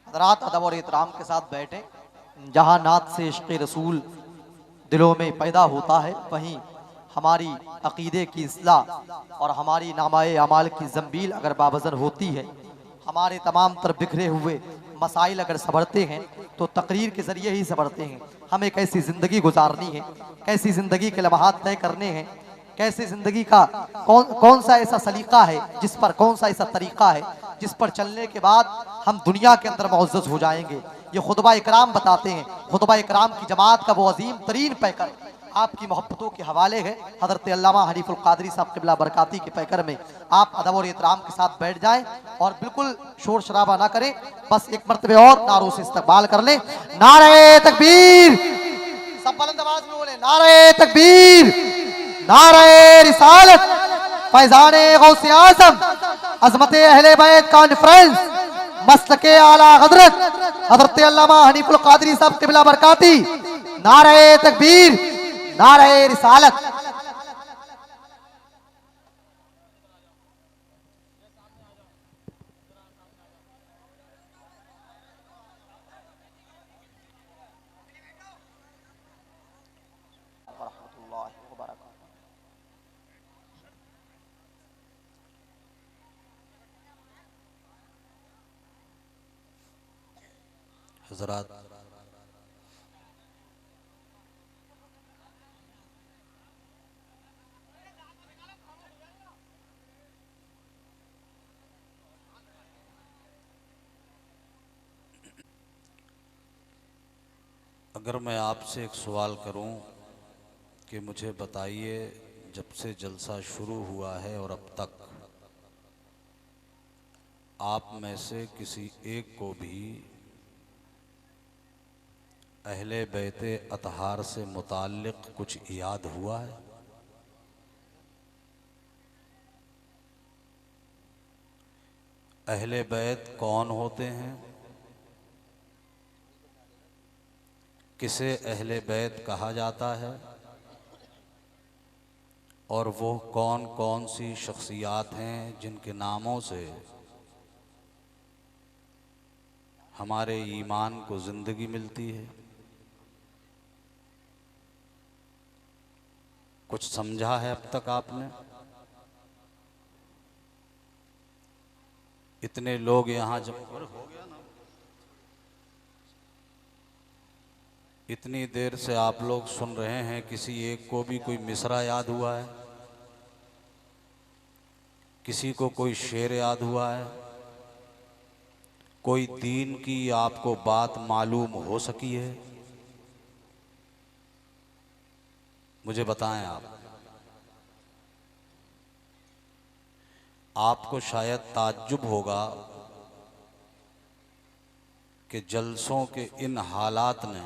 हज़रात अदब और एहतराम के साथ बैठे। जहाँ नात से इश्क़ रसूल दिलों में पैदा होता है, वहीं हमारी अक़ीदे की इस्लाह और हमारी नामाए अमाल की ज़ंबील अगर बावज़न होती है, हमारे तमाम तर बिखरे हुए मसाइल अगर संभरते हैं तो तकरीर के ज़रिए ही संभरते हैं। हमें कैसी ज़िंदगी गुजारनी है, कैसी ज़िंदगी के लम्हात तय करने हैं, कैसे ज़िंदगी का कौन सा ऐसा सलीका है जिस पर, कौन सा ऐसा तरीक़ा है जिस पर चलने के बाद हम दुनिया के अंदर मुअज़्ज़ज़ हो जाएंगे। ये खुतबा इकराम बताते हैं। खुतबा इकराम की जमात का वो अजीम तरीन पैकर आपकी मोहब्बतों के हवाले है। हज़रत अल्लामा हनीफुल क़ादरी साहब क़िबला बरकाती के पैकर में आप अदब और एहतराम के साथ बैठ जाएं और बिल्कुल शोर शराबा ना करें। बस एक मरतबे और नारों से इस्तकबाल कर लें। नारे तकबीर, सब बुलंद आवाज में बोले नारे तकबीर, नारे रिसालत, फैज़ाने गौसे आज़म, अज़मते अहले बैत कॉन्फ्रेंस, मसलके आला हज़रत हज़रत अल्लामा हनीफुल क़ादरी साहब क़िबला बरकाती। नारे तकबीर, नारे रिसालत। हज़रात, अगर मैं आपसे एक सवाल करूं कि मुझे बताइए, जब से जलसा शुरू हुआ है और अब तक आप में से किसी एक को भी अहले बैते अतहार से मुताल्लिक़ कुछ याद हुआ है? अहले बैत कौन होते हैं? किसे अहले बैत कहा जाता है? और वो कौन कौन सी शख्सियात हैं जिनके नामों से हमारे ईमान को ज़िंदगी मिलती है? कुछ समझा है अब तक आपने? इतने लोग यहाँ जब हो गया ना, इतनी देर से आप लोग सुन रहे हैं, किसी एक को भी कोई मिसरा याद हुआ है? किसी को कोई शेर याद हुआ है? कोई दीन की आपको बात मालूम हो सकी है? मुझे बताएं आप। आपको शायद ताज्जुब होगा कि जलसों के इन हालात ने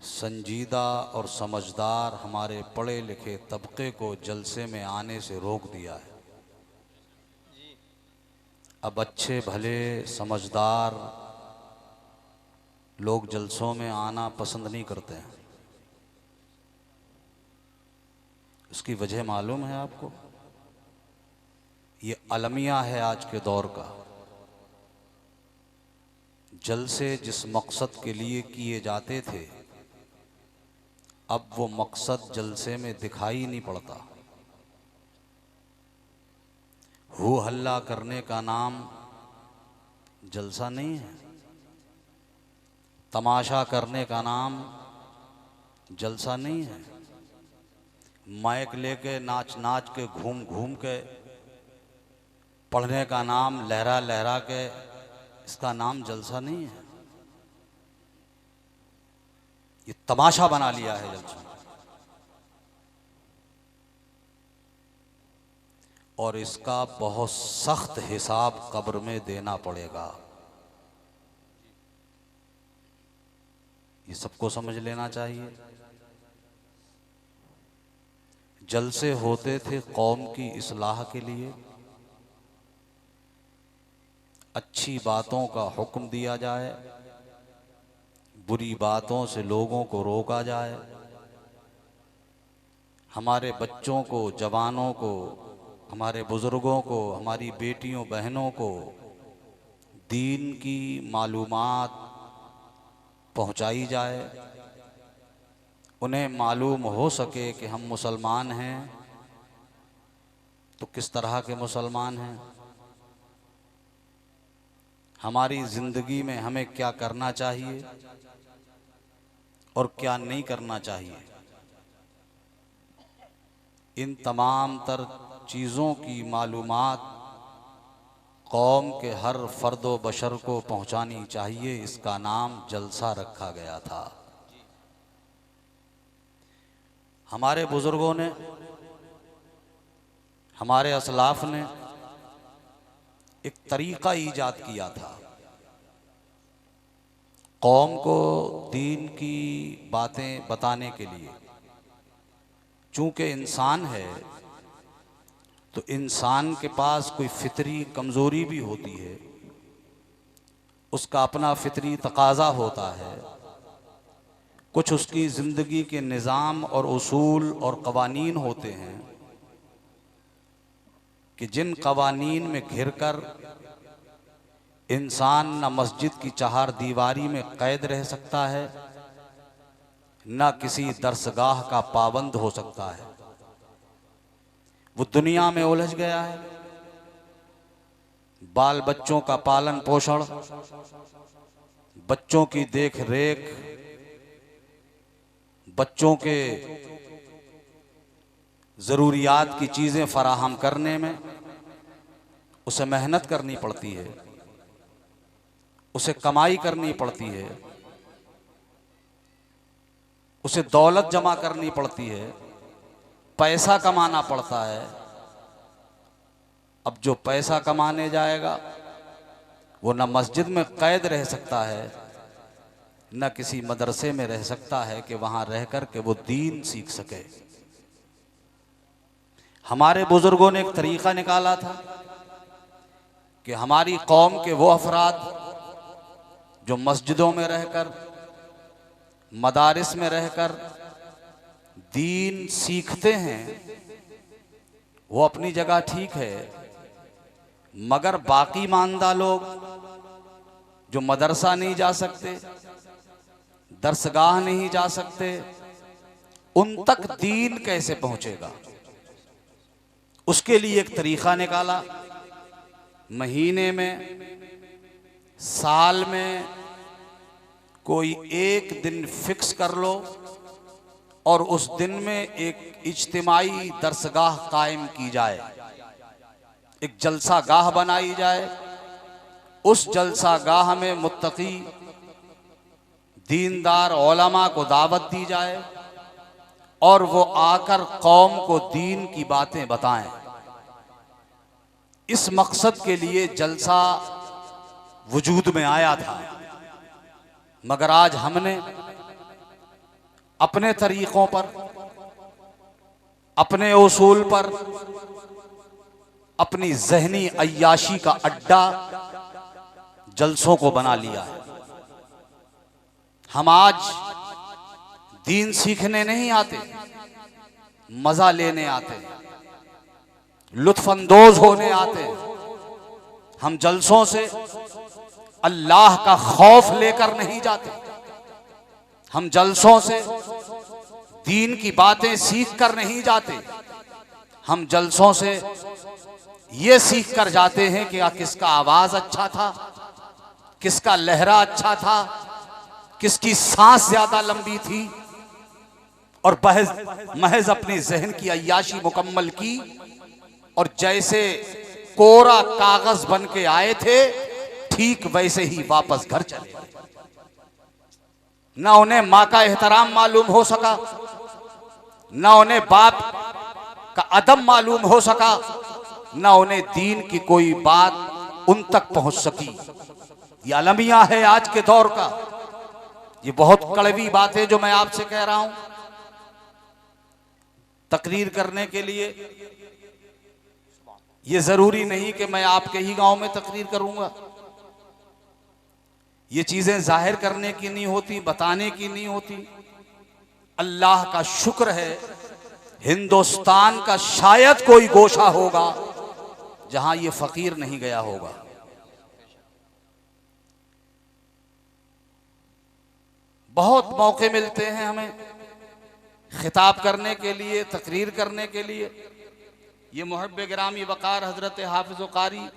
संजीदा और समझदार हमारे पढ़े लिखे तबके को जलसे में आने से रोक दिया है। अब अच्छे भले समझदार लोग जलसों में आना पसंद नहीं करते हैं। उसकी वजह मालूम है आपको? ये अलमिया है आज के दौर का। जलसे जिस मकसद के लिए किए जाते थे, अब वो मकसद जलसे में दिखाई नहीं पड़ता। हो हल्ला करने का नाम जलसा नहीं है। तमाशा करने का नाम जलसा नहीं है। माइक लेके नाच नाच के घूम घूम के पढ़ने का नाम, लहरा लहरा के, इसका नाम जलसा नहीं है। ये तमाशा बना लिया है जलसा। और इसका बहुत सख्त हिसाब कब्र में देना पड़ेगा। ये सबको समझ लेना चाहिए। जलसे होते थे कौम की इस्लाह के लिए, अच्छी बातों का हुक्म दिया जाए, बुरी बातों से लोगों को रोका जाए, हमारे बच्चों को, जवानों को, हमारे बुजुर्गों को, हमारी बेटियों बहनों को दीन की मालूमात पहुंचाई जाए, उन्हें मालूम हो सके कि हम मुसलमान हैं तो किस तरह के मुसलमान हैं, हमारी ज़िंदगी में हमें क्या करना चाहिए और क्या नहीं करना चाहिए। इन तमाम तर चीज़ों की मालूमात कौम के हर फ़र्द व बशर को पहुंचानी चाहिए। इसका नाम जलसा रखा गया था। हमारे बुज़ुर्गों ने, हमारे असलाफ ने एक तरीक़ा ईजाद किया था कौम को दीन की बातें बताने के लिए। चूँकि इंसान है तो इंसान के पास कोई फितरी कमज़ोरी भी होती है, उसका अपना फितरी तकाज़ा होता है। कुछ उसकी ज़िंदगी के निज़ाम और उसूल और क़वानीन होते हैं कि जिन क़वानीन में घिरकर इंसान न मस्जिद की चार दीवारी में क़ैद रह सकता है, न किसी दरसगाह का पाबंद हो सकता है। वो दुनिया में उलझ गया है। बाल बच्चों का पालन पोषण, बच्चों की देख रेख, बच्चों के ज़रूरियात की चीज़ें फराहम करने में उसे मेहनत करनी पड़ती है, उसे कमाई करनी पड़ती है, उसे दौलत जमा करनी पड़ती है, पैसा कमाना पड़ता है। अब जो पैसा कमाने जाएगा वो न मस्जिद में कैद रह सकता है, न किसी मदरसे में रह सकता है कि वहाँ रह कर के वो दीन सीख सके। हमारे बुजुर्गों ने एक तरीक़ा निकाला था कि हमारी कौम के वो अफराद जो मस्जिदों में रहकर, मदारिस में रहकर दीन सीखते हैं, वो अपनी जगह ठीक है, मगर बाकी मानदा लोग जो मदरसा नहीं जा सकते, दरसगाह नहीं जा सकते, उन तक दीन कैसे पहुंचेगा। उसके लिए एक तरीक़ा निकाला। महीने में, साल में कोई एक दिन फिक्स कर लो और उस दिन में एक इज्तिमाई दरसगाह कायम की जाए, एक जलसा गाह बनाई जाए। उस जलसा गाह में मुत्तकी दीनदार उलमा को दावत दी जाए और वो आकर कौम को दीन की बातें बताएं। इस मकसद के लिए जलसा वजूद में आया था, मगर आज हमने अपने तरीक़ों पर, अपने उसूल पर, अपनी ज़हनी अय्याशी का अड्डा जलसों को बना लिया है। हम आज दीन सीखने नहीं आते, मज़ा लेने आते, लुत्फ़अंदोज़ होने आते। हम जलसों से अल्लाह का खौफ लेकर नहीं जाते। हम जलसों से दीन की बातें सीख कर नहीं जाते। हम जलसों से ये सीख कर जाते हैं कि किसका आवाज़ अच्छा था, किसका लहरा अच्छा था, किसकी सांस ज़्यादा लंबी थी, और महज अपनी जहन की अय्याशी मुकम्मल की और जैसे कोरा कागज बन के आए थे ठीक वैसे ही वापस घर चले गए। ना उन्हें माँ का एहतराम मालूम हो सका, ना उन्हें बाप का अदब मालूम हो सका, ना उन्हें दीन की कोई बात उन तक पहुंच सकी। ये अलमिया है आज के दौर का। ये बहुत कड़वी बात है जो मैं आपसे कह रहा हूं। तकरीर करने के लिए ये जरूरी नहीं कि मैं आपके ही गांव में तकरीर करूंगा। ये चीजें जाहिर करने की नहीं होती, बताने की नहीं होती। अल्लाह का शुक्र है हिंदुस्तान का शायद कोई गोशा होगा जहां ये फकीर नहीं गया होगा। बहुत मौके मिलते हैं हमें खिताब करने के लिए, तकरीर करने के लिए। ये मुहब्बे गिरामी वक़ार हज़रत हाफिज़ कारी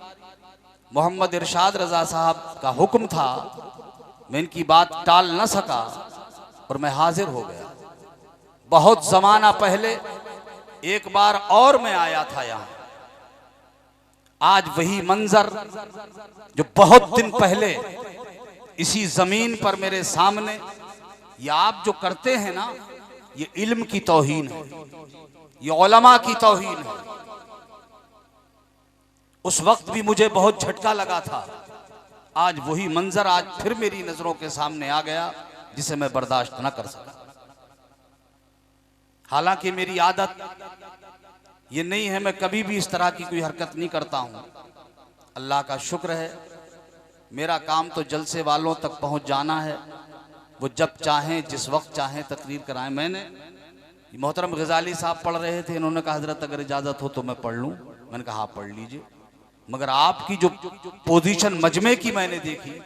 मोहम्मद इरशाद रज़ा साहब का हुक्म था, मैं इनकी बात टाल न सका और मैं हाजिर हो गया। बहुत ज़माना पहले एक बार और मैं आया था यहाँ। आज वही मंजर जो बहुत दिन पहले इसी ज़मीन पर मेरे सामने, ये आप जो करते हैं ना, ये इल्म की तौहीन है, ये उलमा की तौहीन है। उस वक्त भी मुझे बहुत झटका लगा था। आज वही मंजर आज फिर मेरी नजरों के सामने आ गया, जिसे मैं बर्दाश्त न कर सका। हालांकि मेरी आदत ये नहीं है, मैं कभी भी इस तरह की कोई हरकत नहीं करता हूं। अल्लाह का शुक्र है, मेरा काम तो जलसे वालों तक पहुंच जाना है। वो जब चाहें, जिस वक्त चाहें तकरीर कराएं। मैंने मोहतरम गजाली साहब पढ़ रहे थे, इन्होंने कहा हजरत अगर इजाज़त हो तो मैं पढ़ लूँ। मैंने कहा हाँ पढ़ लीजिए, मगर आपकी जो पोजीशन मजमे की मैंने देखी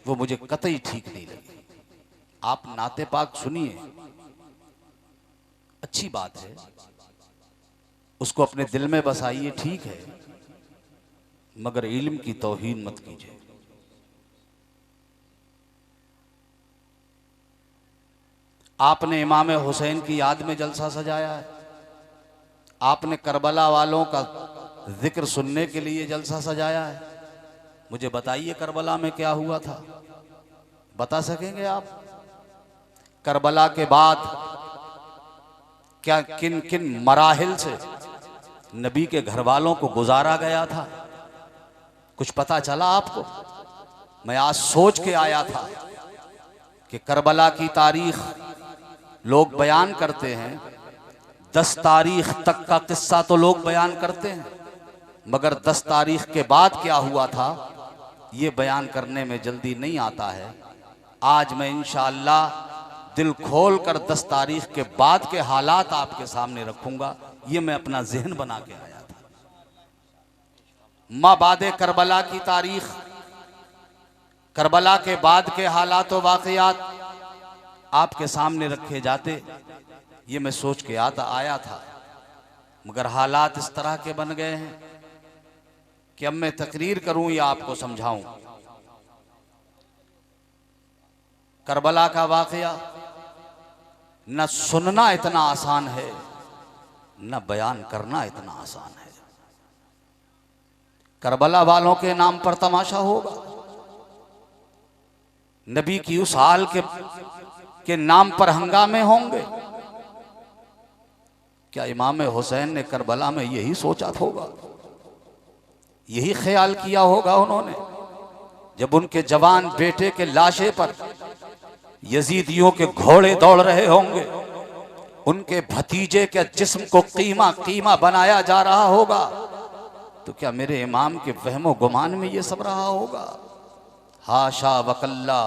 वो मुझे कतई ठीक नहीं लगी। आप नाते पाक सुनिए, अच्छी बात है, उसको अपने दिल में बसाइए, ठीक है, मगर इल्म की तौहीन मत कीजिए। आपने इमाम हुसैन की याद में जलसा सजाया है, आपने करबला वालों का जिक्र सुनने के लिए जलसा सजाया है। मुझे बताइए करबला में क्या हुआ था, बता सकेंगे आप? करबला के बाद क्या किन किन मराहिल से नबी के घर वालों को गुजारा गया था, कुछ पता चला आपको? मैं आज सोच के आया था कि करबला की तारीख लोग बयान करते हैं, 10 तारीख तक का किस्सा तो लोग बयान करते हैं, मगर 10 तारीख के बाद क्या हुआ था ये बयान करने में जल्दी नहीं आता है। आज मैं इंशाअल्लाह दिल खोल कर 10 तारीख के बाद के हालात आपके सामने रखूंगा। ये मैं अपना जहन बना के आया था। माबादे करबला की तारीख, करबला के बाद के हालात व वाक़यात आपके सामने रखे जाते, ये मैं सोच के आया था, मगर हालात इस तरह के बन गए हैं कि अब मैं तकरीर करूं या आपको समझाऊं। करबला का वाक़या न सुनना इतना आसान है, न बयान करना इतना आसान है। करबला वालों के नाम पर तमाशा होगा, नबी की उस हाल के नाम पर हंगामे होंगे। क्या इमाम हुसैन ने करबला में यही सोचा होगा, यही ख्याल किया होगा उन्होंने, जब उनके जवान बेटे के लाशे पर यजीदियों के घोड़े दौड़ रहे होंगे, उनके भतीजे के जिस्म को कीमा कीमा बनाया जा रहा होगा, तो क्या मेरे इमाम के वहमो गुमान में ये सब रहा होगा? हाशा वकल्ला,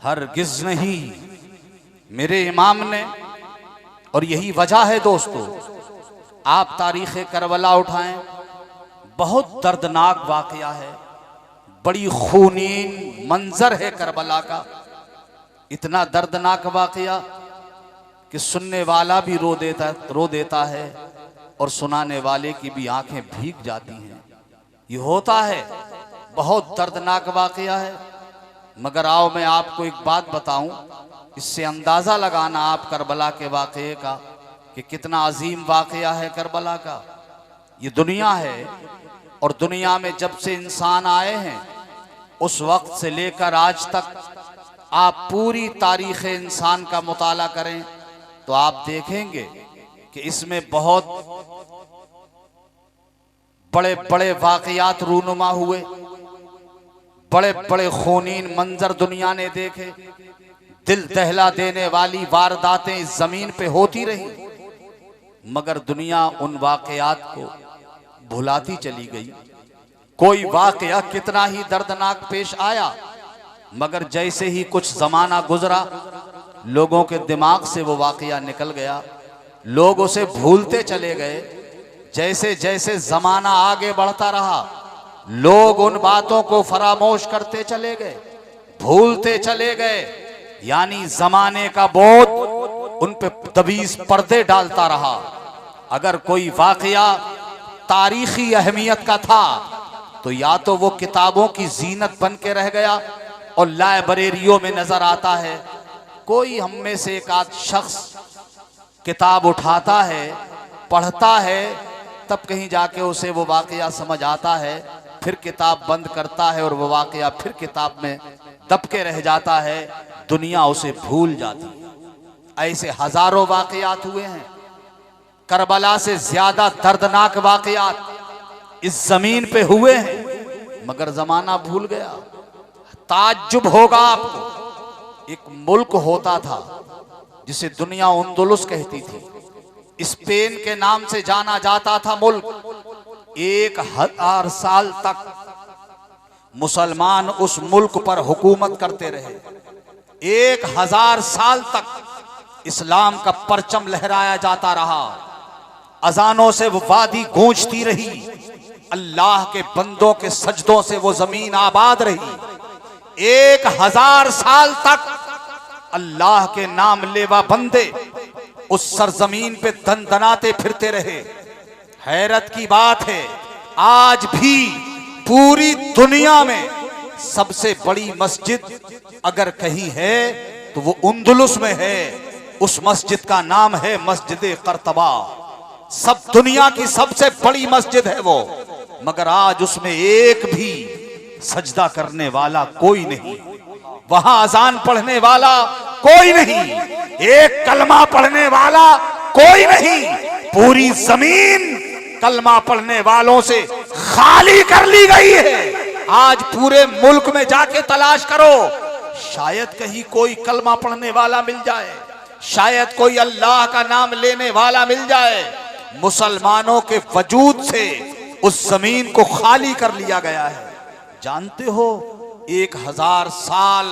हरगिज़ नहीं। मेरे इमाम ने, और यही वजह है दोस्तों, आप तारीख़ करबला उठाएं, बहुत दर्दनाक वाक़या है, बड़ी खूनीन मंजर है करबला का। इतना दर्दनाक वाक़या कि सुनने वाला भी रो देता है और सुनाने वाले की भी आंखें भीग जाती हैं। ये होता है, बहुत दर्दनाक वाक़या है। मगर आओ मैं आपको एक बात बताऊं, इससे अंदाज़ा लगाना आप करबला के वाक़ये का कि कितना अजीम वाक़या है करबला का। ये दुनिया है, और दुनिया में जब से इंसान आए हैं उस वक्त से लेकर आज तक आप पूरी तारीख़ इंसान का मुताला करें तो आप देखेंगे कि इसमें बहुत बड़े बड़े वाक़यात रूनुमा हुए, बड़े बड़े खूनीन मंजर दुनिया ने देखे, दिल दहला देने वाली वारदातें इस ज़मीन पे होती रही, मगर दुनिया उन वाक़यात को भुलाती चली गई। कोई वाक़या कितना ही दर्दनाक पेश आया, मगर जैसे ही कुछ ज़माना गुजरा, लोगों के दिमाग से वो वाक़या निकल गया, लोग उसे भूलते चले गए। जैसे जैसे ज़माना आगे बढ़ता रहा, लोग उन बातों को फरामोश करते चले गए, भूलते चले गए। यानी जमाने का बोझ उन पे दबीज पर्दे डालता रहा। अगर कोई वाकया तारीखी अहमियत का था तो या तो वो किताबों की जीनत बन के रह गया और लाइब्रेरियों में नजर आता है। कोई हम में से एक आध शख्स किताब उठाता है, पढ़ता है, तब कहीं जाके उसे वो वाकया समझ आता है, फिर किताब बंद करता है और वो वाकया फिर किताब में दब के रह जाता है, दुनिया उसे भूल जाती है। ऐसे हजारों वाकयात हुए हैं। करबला से ज्यादा दर्दनाक वाकयात इस जमीन पे हुए हैं, मगर जमाना भूल गया। ताज्जुब होगा आपको, एक मुल्क होता था जिसे दुनिया अंदलुस कहती थी, स्पेन के नाम से जाना जाता था मुल्क। 1000 साल तक मुसलमान उस मुल्क पर हुकूमत करते रहे। 1000 साल तक इस्लाम का परचम लहराया जाता रहा। अजानों से वो वादी गूंजती रही, अल्लाह के बंदों के सजदों से वो जमीन आबाद रही। 1000 साल तक अल्लाह के नाम लेवा बंदे उस सरजमीन पे दनदनाते फिरते रहे। हैरत की बात है, आज भी पूरी दुनिया में सबसे बड़ी मस्जिद अगर कहीं है तो वो अंदलुस में है। उस मस्जिद का नाम है मस्जिद कर्तबा। सब दुनिया की सबसे बड़ी मस्जिद है वो, मगर आज उसमें एक भी सजदा करने वाला कोई नहीं, वहां अजान पढ़ने वाला कोई नहीं, एक कलमा पढ़ने वाला कोई नहीं। पूरी जमीन कलमा पढ़ने वालों से खाली कर ली गई है। आज पूरे मुल्क में जाके तलाश करो, शायद कहीं कोई कलमा पढ़ने वाला मिल जाए, शायद कोई अल्लाह का नाम लेने वाला मिल जाए। मुसलमानों के वजूद से उस जमीन को खाली कर लिया गया है। जानते हो, 1000 साल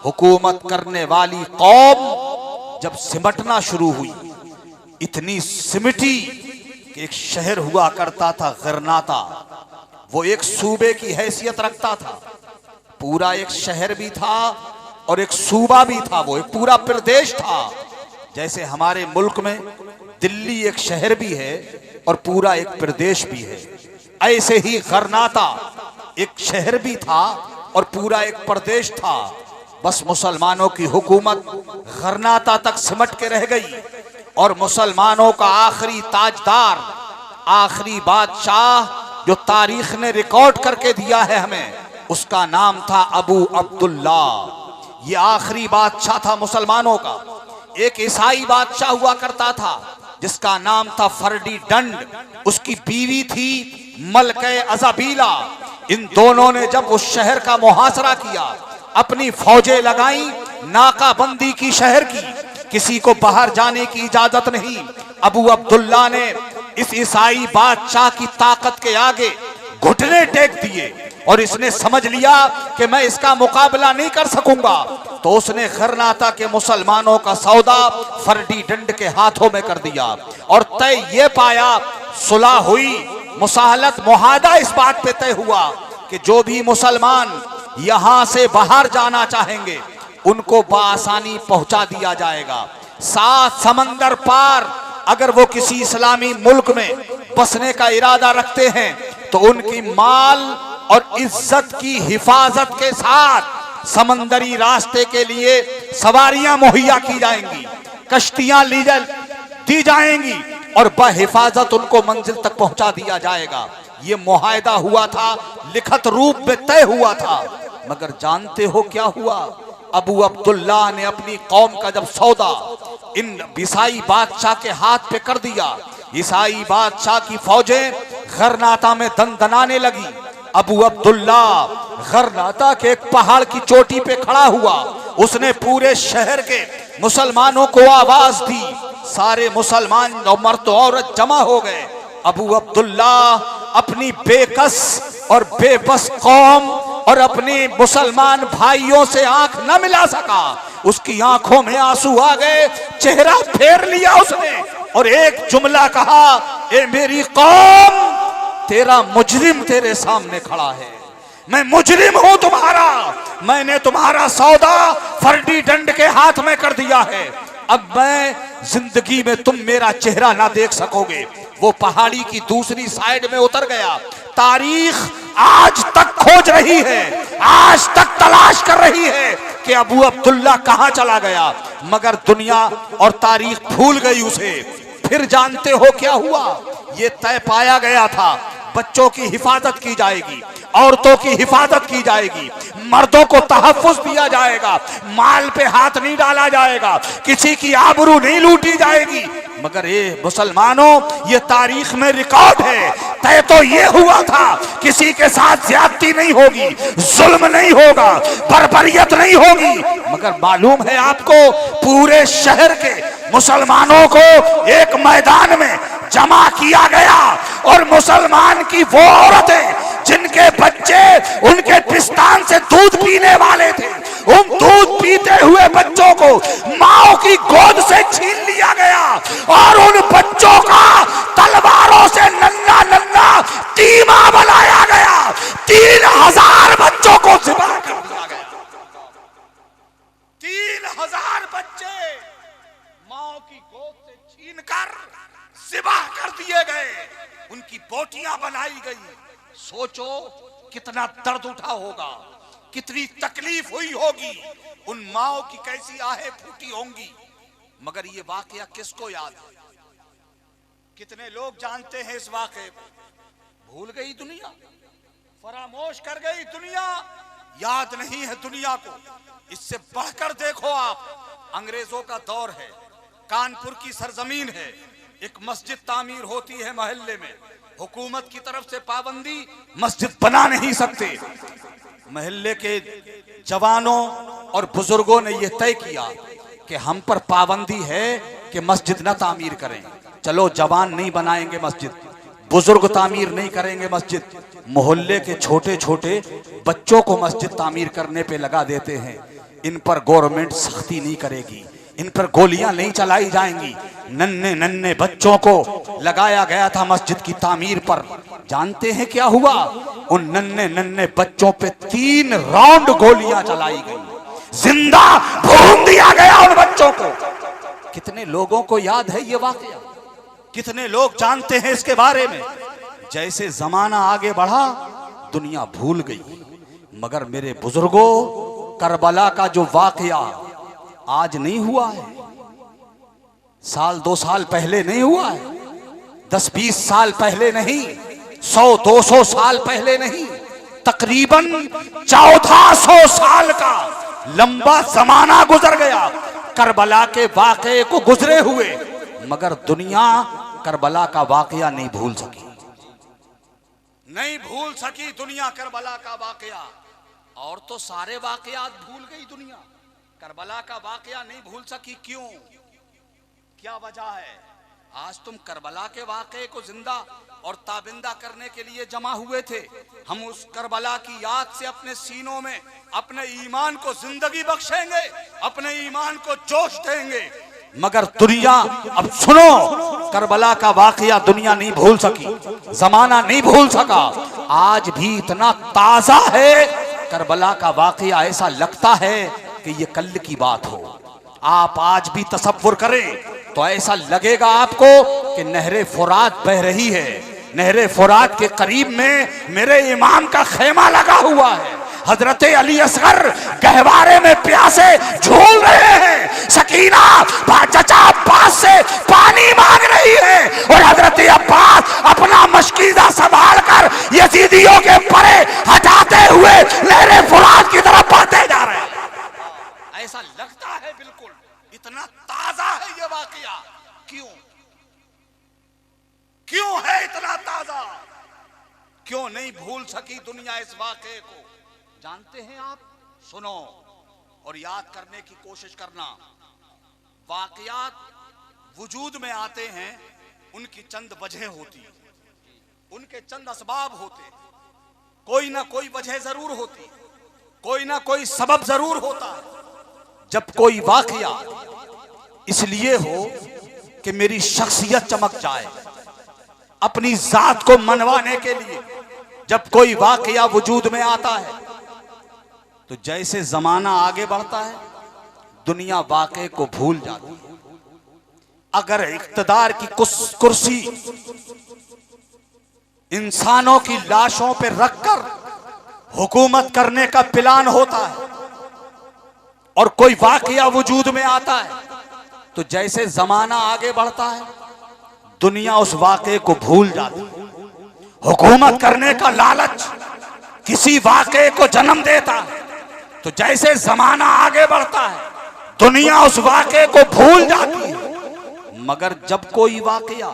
हुकूमत करने वाली कौम जब सिमटना शुरू हुई, इतनी सिमटी कि एक शहर हुआ करता था गरनाता, वो एक सूबे की हैसियत रखता था। पूरा एक शहर भी था और एक सूबा भी था, वो एक पूरा प्रदेश था। जैसे हमारे मुल्क में दिल्ली एक शहर भी है और पूरा एक प्रदेश भी है, ऐसे ही गरनाता एक शहर भी था और पूरा एक प्रदेश था। बस मुसलमानों की हुकूमत गरनाता तक सिमट के रह गई और मुसलमानों का आखिरी ताजदार, आखिरी बादशाह जो तारीख ने रिकॉर्ड करके दिया है हमें, उसका नाम था अबू अब्दुल्ला। ये आखिरी बादशाह था मुसलमानों का। एक ईसाई बादशाह हुआ करता था जिसका नाम था फर्डिनैंड, उसकी बीवी थी मलके अजाबीला। इन दोनों ने जब उस शहर का मुहासरा किया, अपनी फौजें लगाई, नाकाबंदी की शहर की, किसी को बाहर जाने की इजाजत नहीं। अबू अब्दुल्ला ने इस ईसाई बादशाह की ताकत के आगे घुटने टेक दिए और इसने समझ लिया कि मैं इसका मुकाबला नहीं कर सकूंगा, तो उसने गरनाता के मुसलमानों का सौदा फर्डिनैंड के हाथों में कर दिया और तय ये पाया, सुलह हुई, मुसाहलत मुहादा इस बात पे तय हुआ कि जो भी मुसलमान यहां से बाहर जाना चाहेंगे उनको बआसानी पहुंचा दिया जाएगा। 7 समंदर पार अगर वो किसी इस्लामी मुल्क में बसने का इरादा रखते हैं तो उनकी माल और इज्जत की हिफाजत के साथ समंदरी रास्ते के लिए सवारियां मुहैया की जाएंगी, कश्तियां दी जाएंगी और बहिफाजत उनको मंजिल तक पहुंचा दिया जाएगा। ये मुआहदा हुआ था, लिखत रूप में तय हुआ था। मगर जानते हो क्या हुआ? अबू अब्दुल्ला ने अपनी कौम का जब सौदा इन ईसाई बादशाह के हाथ पे कर दिया, ईसाई बादशाह की फौजें गरनाता में दनदनाने लगी। अबू अब्दुल्ला गरनाता के एक पहाड़ की चोटी पे खड़ा हुआ, उसने पूरे शहर के मुसलमानों को आवाज दी, सारे मुसलमान मर्द औरत जमा हो गए। अबू अब्दुल्ला अपनी बेकस और बेबस कौम और अपने मुसलमान भाइयों से आंख न मिला सका। उसकी आंखों में आंसू आ गए, चेहरा फेर लिया उसने और एक जुमला कहा, ए मेरी कौम, तेरा मुजरिम तेरे सामने खड़ा है। मैं मुजरिम हूं तुम्हारा, मैंने तुम्हारा सौदा फर्डिनेंड के हाथ में कर दिया है। अब मैं जिंदगी में तुम मेरा चेहरा ना देख सकोगे। वो पहाड़ी की दूसरी साइड में उतर गया। तारीख आज तक खोज रही है, आज तक तलाश कर रही है कि अबू अब्दुल्ला कहां चला गया, मगर दुनिया और तारीख भूल गई उसे। फिर जानते हो क्या हुआ? ये तय पाया गया था बच्चों की हिफाजत की जाएगी, औरतों की हिफाजत की जाएगी, मर्दों को तहफ्फुज दिया जाएगा, माल पे हाथ नहीं डाला जाएगा, किसी की आबरू नहीं लूटी जाएगी। मगर ये मुसलमानों, ये तारीख में रिकॉर्ड है, तय तो ये हुआ था किसी के साथ ज्यादती नहीं होगी, जुल्म नहीं होगा, बर्बरियत नहीं होगी। मगर मालूम है आपको, पूरे शहर के मुसलमानों को एक मैदान में जमा किया गया और मुसलमान की वो औरतें जिनके बच्चे उनके पिस्तान से दूध पीने वाले थे, उन दूध पीते हुए बच्चों को माओ की गोद से छीन लिया गया और उन बच्चों का तलवारों से नन्ना नन्ना तीमा बनाया गया। 3000 बच्चों को ज़िबा कर दिया गया। 3000 बच्चे माओ की गोद से छीनकर ज़िबा कर दिए गए, उनकी बोटियां बनाई गई। सोचो कितना दर्द उठा होगा, कितनी तकलीफ हुई होगी, उन माओ की कैसी आहें फूटी होंगी। मगर ये वाकया किसको याद है? कितने लोग जानते हैं इस वाकये को? भूल गई दुनिया, फरामोश कर गई दुनिया, याद नहीं है दुनिया को। इससे बढ़कर देखो आप, अंग्रेजों का दौर है, कानपुर की सरजमीन है, एक मस्जिद तामीर होती है मोहल्ले में, हुकूमत की तरफ से पाबंदी, मस्जिद बना नहीं सकते। मोहल्ले के जवानों और बुजुर्गों ने यह तय किया कि हम पर पाबंदी है कि मस्जिद न तामीर करें। चलो, जवान नहीं बनाएंगे मस्जिद, बुजुर्ग तामीर नहीं करेंगे मस्जिद, मोहल्ले के छोटे छोटे बच्चों को मस्जिद तामीर करने पे लगा देते हैं। इन पर गवर्नमेंट सख्ती नहीं करेगी, इन पर गोलियां नहीं चलाई जाएंगी। नन्हे नन्हे बच्चों को लगाया गया था मस्जिद की तामीर पर। जानते हैं क्या हुआ? उन नन्हे नन्हे बच्चों पे 3 राउंड गोलियां चलाई गई, जिंदा भून दिया गया उन बच्चों को। कितने लोगों को याद है ये वाकया? कितने लोग जानते हैं इसके बारे में? जैसे जमाना आगे बढ़ा, दुनिया भूल गई। मगर मेरे बुजुर्गों, करबला का जो वाकया आज नहीं हुआ है, साल 2 साल पहले नहीं हुआ है, 10-20 साल पहले नहीं, 100-200 साल पहले नहीं, तकरीबन 1400 साल का लंबा जमाना गुजर गया करबला के वाकये को गुजरे हुए। मगर दुनिया करबला का वाकया नहीं भूल सकी, नहीं भूल सकी दुनिया करबला का वाकया। और तो सारे वाकयात भूल गई दुनिया, करबला का वाकया नहीं भूल सकी। क्यों? क्या वजह है? आज तुम करबला के वाकये को जिंदा और ताबिंदा करने के लिए जमा हुए थे। हम उस करबला की याद से अपने सीनों में अपने ईमान को जिंदगी बख्शेंगे, अपने ईमान को जोश देंगे। मगर दुनिया, अब सुनो, करबला का वाकया दुनिया नहीं भूल सकी, जमाना नहीं भूल सका। आज भी इतना ताजा है करबला का वाकया, ऐसा लगता है कि ये कल की बात हो। आप आज भी तसव्वुर करें तो ऐसा लगेगा आपको कि नहरे फुरात बह रही है, नहरे फुरात के करीब में मेरे इमाम का खेमा लगा हुआ है, हजरत अली असगर गहवारे में प्यासे झूल रहे हैं, सकीना चचा अब्बास से पानी मांग रही है और हजरत अब्बास अपना मशकीजा संभाल कर यजीदियों के परे हटाते हुए नहरे फुरात की तरफ बढ़ते जा रहे हैं। ऐसा लगता है बिल्कुल, इतना ताजा है ये वाकया। क्यों? क्यों है इतना ताजा? क्यों नहीं भूल सकी दुनिया इस वाकये को? जानते हैं आप? सुनो और याद करने की कोशिश करना। वाकयात वजूद में आते हैं, उनकी चंद वजह होती, उनके चंद असबाब होते, कोई ना कोई वजह जरूर होती, कोई ना कोई सबब जरूर होता है। जब कोई वाकया इसलिए हो कि मेरी शख्सियत चमक जाए, अपनी जात को मनवाने के लिए जब कोई वाकया वजूद में आता है तो जैसे जमाना आगे बढ़ता है दुनिया वाकये को भूल जाती है। अगर इख्तिदार की कुर्सी इंसानों की लाशों पर रखकर हुकूमत करने का प्लान होता है और कोई वाकया वजूद में आता है तो जैसे जमाना आगे बढ़ता है दुनिया उस वाकये को भूल जाती है। हुकूमत करने का लालच किसी वाकये को जन्म देता है तो जैसे जमाना आगे बढ़ता है दुनिया उस वाकये को भूल जाती है। मगर जब कोई वाकया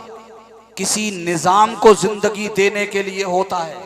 किसी निजाम को जिंदगी देने के लिए होता है,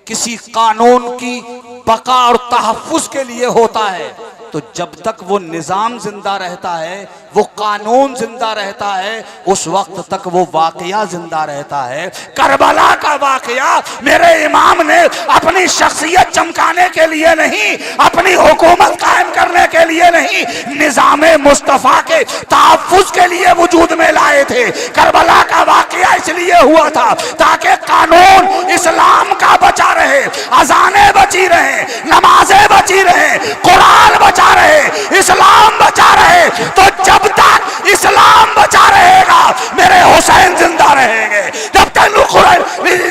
किसी कानून की बका और तहफ्फुज के लिए होता है, तो जब तक वो निजाम जिंदा रहता है, वो कानून जिंदा रहता है, उस वक्त तक वो वाकया जिंदा रहता है। करबला का वाकया मेरे इमाम ने अपनी शख्सियत चमकाने के लिए नहीं, अपनी हुकूमत कायम करने के लिए नहीं, निजामे मुस्तफा के तहफ्फुज के लिए वजूद में लाए थे। करबला का वाकया इसलिए हुआ था ताकि कानून इस्लाम का बचा रहे, अजानें बची रहे, नमाजें बची रहे, कुरान बचा रहे, इस्लाम बचा रहे। तो जब तक इस्लाम बचा रहेगा मेरे हुसैन जिंदा रहेंगे, जब तक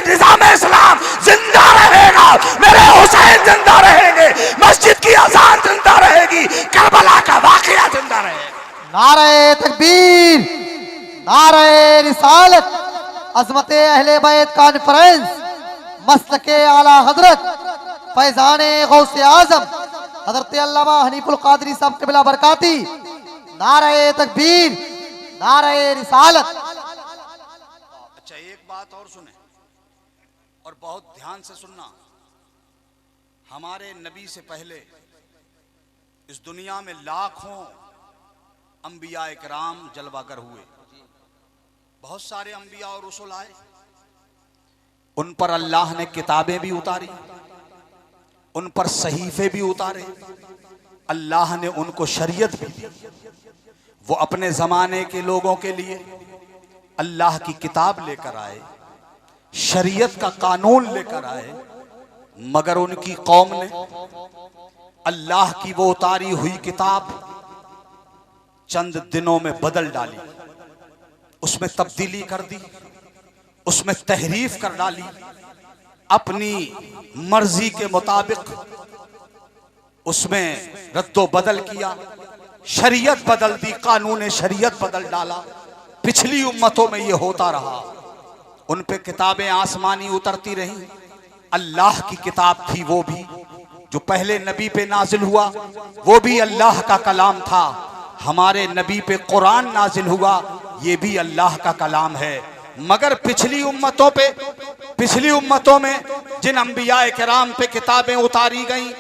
निजाम इस्लाम जिंदा रहेगा मेरे हुसैन जिंदा रहेंगे, मस्जिद की अजान जिंदा रहेगी, करबला का वाकया जिंदा रहेगा। नारे तकबीर, नारे रिसालत, अज़मते अहले बैत कॉन्फ्रेंस, मसलके आला हजरत फैजाने गौसे आजम हजरत अल्लामा हनीफुल कादरी साहब क़िबला बरकाती। नारे तकबीर, नारे रिसालत। अच्छा, एक बात और सुने और बहुत ध्यान से सुनना। हमारे नबी से पहले इस दुनिया में लाखों अंबिया इकराम जलवागर हुए, बहुत सारे अंबिया और रसूल आए, उन पर अल्लाह ने किताबें भी उतारी, उन पर सहीफे भी उतारे, अल्लाह ने उनको शरीयत भी दी। वो अपने जमाने के लोगों के लिए अल्लाह की किताब लेकर आए, शरीयत का कानून लेकर आए, मगर उनकी कौम ने अल्लाह की वो उतारी हुई किताब चंद दिनों में बदल डाली, उसमें तब्दीली कर दी, उसमें तहरीफ कर डाली, अपनी मर्जी के मुताबिक उसमें रद्दो बदल किया, शरीयत बदल दी, कानून शरीयत बदल डाला। पिछली उम्मतों में ये होता रहा, उन पे किताबें आसमानी उतरती रहीं। अल्लाह की किताब थी वो भी, जो पहले नबी पे नाजिल हुआ वो भी अल्लाह का कलाम था। हमारे नबी पे कुरान नाजिल हुआ, ये भी अल्लाह का कलाम है। मगर पिछली उम्मतों में जिन अंबिया किराम पे किताबें उतारी गईं,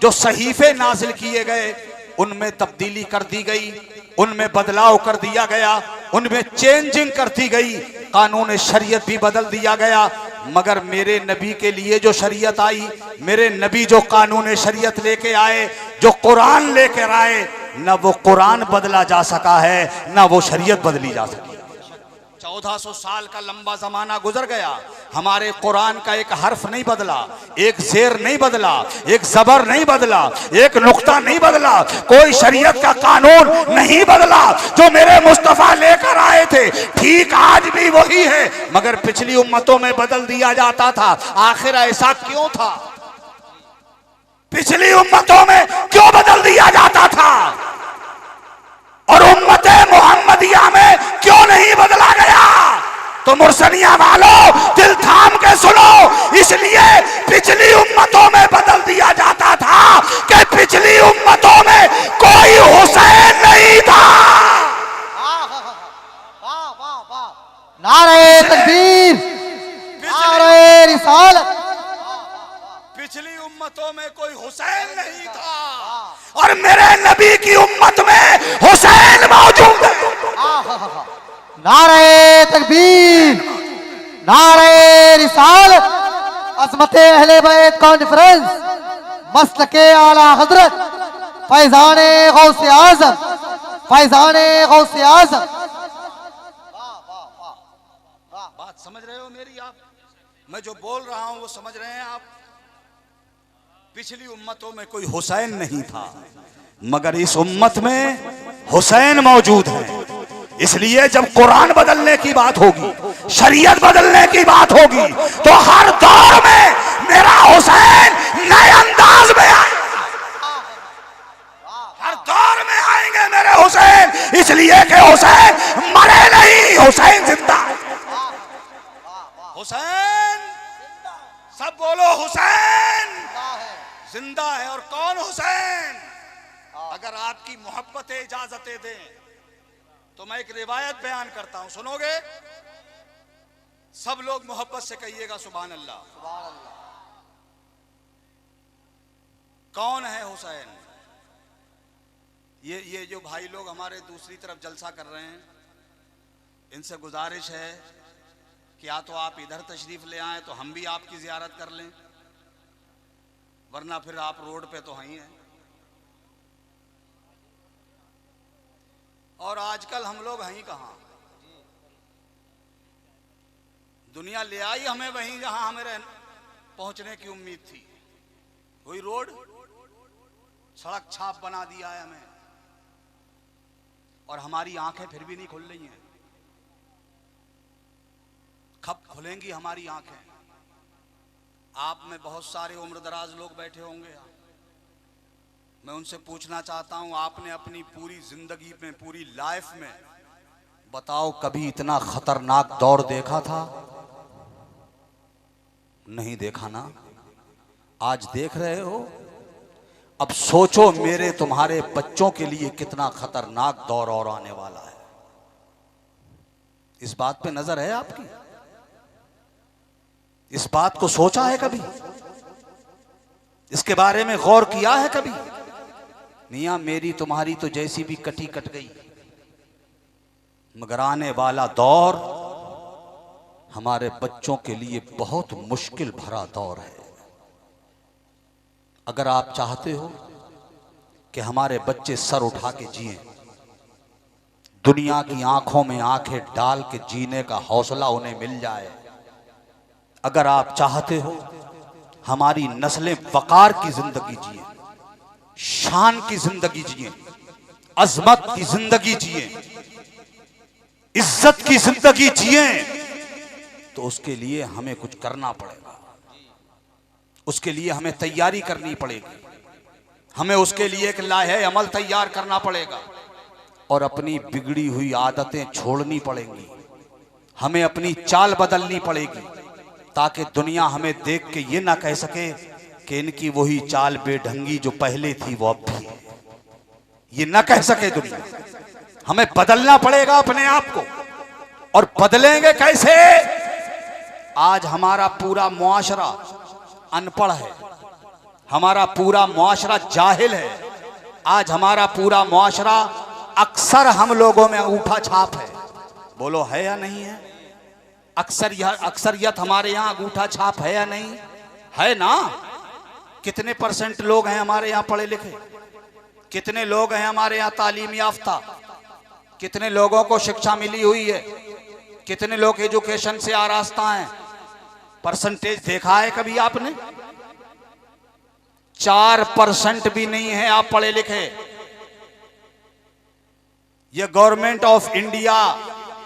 जो सहीफे नाजिल किए गए, उनमें तब्दीली कर दी गई, उनमें बदलाव कर दिया गया, उनमें चेंजिंग कर दी गई, कानून शरीयत भी बदल दिया गया। मगर मेरे नबी के लिए जो शरीयत आई, मेरे नबी जो कानून शरीयत लेके आए, जो कुरान लेकर आए, न वो कुरान बदला जा सका है, न वो शरीयत बदली जा सकी। 1400 साल का लंबा जमाना गुजर गया, हमारे कुरान का एक हर्फ नहीं बदला, एक जेर नहीं बदला, एक जबर नहीं बदला, एक नुक्ता नहीं बदला, कोई शरीयत का कानून नहीं बदला। जो मेरे मुस्तफा लेकर आए थे ठीक आज भी वही है, मगर पिछली उम्मतों में बदल दिया जाता था। आखिर ऐसा क्यों था? पिछली उम्मतों में क्यों बदल दिया जाता था और उम्मत मोहम्मदिया में क्यों नहीं बदला गया? तो मुर्सलिया वालों, दिल थाम के सुनो, इसलिए पिछली उम्मतों में बदल दिया जाता था कि पिछली उम्मतों में कोई हुसैन नहीं था। नारे तकबीर, नारे रिसालत। पिछली उम्मतों में कोई हुसैन नहीं था और मेरे नबी की उम्मत में हुसैन मौजूद है। नारे तकबीर, नारे रिसालत, अज़मते अहले बैत कॉन्फ्रेंस, मसलके आला हजरत फैजाने गौसे आजम, फैजाने गौसे आजम। बात समझ रहे हो मेरी आप? मैं जो बोल रहा हूं वो समझ रहे हैं आप? पिछली उम्मतों में कोई हुसैन नहीं था, मगर इस उम्मत में हुसैन मौजूद है। इसलिए जब कुरान बदलने की बात होगी, शरीयत बदलने की बात होगी, तो हर दौर में मेरा हुसैन नए अंदाज में आएगा। हर दौर में आएंगे मेरे हुसैन, इसलिए कि हुसैन मरे नहीं, हुसैन जिंदा है। हुसैन, सब बोलो हुसैन जिंदा है। और कौन हुसैन? अगर आपकी मोहब्बतें इजाजतें दें तो मैं एक रिवायत बयान करता हूं, सुनोगे? सब लोग मोहब्बत से कहिएगा सुभान अल्लाह। कौन है हुसैन? ये जो भाई लोग हमारे दूसरी तरफ जलसा कर रहे हैं, इनसे गुजारिश है कि या तो आप इधर तशरीफ ले आएं तो हम भी आपकी जियारत कर लें, वरना फिर आप रोड पे तो हैं ही हैं। और आजकल हम लोग हैं ही कहां? दुनिया ले आई हमें वहीं जहां हमें पहुंचने की उम्मीद थी। वही रोड, सड़क छाप बना दिया है हमें, और हमारी आंखें फिर भी नहीं खुल रही हैं। कब खुलेंगी हमारी आंखें? आप में बहुत सारे उम्रदराज लोग बैठे होंगे, मैं उनसे पूछना चाहता हूं, आपने अपनी पूरी जिंदगी में, पूरी लाइफ में, बताओ कभी इतना खतरनाक दौर देखा था? नहीं देखा ना? आज देख रहे हो। अब सोचो मेरे तुम्हारे बच्चों के लिए कितना खतरनाक दौर और आने वाला है। इस बात पे नजर है आपकी? इस बात को सोचा है कभी? इसके बारे में गौर किया है कभी? मियां मेरी तुम्हारी तो जैसी भी कटी कट गई, मगर आने वाला दौर हमारे बच्चों के लिए बहुत मुश्किल भरा दौर है। अगर आप चाहते हो कि हमारे बच्चे सर उठा के जिएं, दुनिया की आंखों में आंखें डाल के जीने का हौसला उन्हें मिल जाए, अगर आप चाहते हो हमारी नस्लें वकार की जिंदगी जिए, शान की जिंदगी जिए, अजमत की जिंदगी जिए, इज्जत की जिंदगी जिए, तो उसके लिए हमें कुछ करना पड़ेगा। उसके लिए हमें तैयारी करनी पड़ेगी। हमें उसके लिए एक लाहे अमल तैयार करना पड़ेगा और अपनी बिगड़ी हुई आदतें छोड़नी पड़ेंगी। हमें अपनी चाल बदलनी पड़ेगी ताकि दुनिया हमें देख के ये ना कह सके कि इनकी वही चाल बेढंगी जो पहले थी वो अब भी है। ये ना कह सके दुनिया। हमें बदलना पड़ेगा अपने आप को। और बदलेंगे कैसे? आज हमारा पूरा मुआशरा अनपढ़ है, हमारा पूरा मुआशरा जाहिल है। आज हमारा पूरा मुआशरा अक्सर हम लोगों में अंगूठा छाप है। बोलो है या नहीं है? अक्सरियत हमारे यहाँ अंगूठा छाप है या नहीं है? ना। कितने परसेंट लोग हैं हमारे यहाँ पढ़े लिखे? कितने लोग हैं हमारे यहाँ तालीम याफ्ता? कितने लोगों को शिक्षा मिली हुई है? कितने लोग एजुकेशन से आरास्ता हैं? परसेंटेज देखा है कभी आपने? 4% भी नहीं है आप पढ़े लिखे। यह गवर्नमेंट ऑफ इंडिया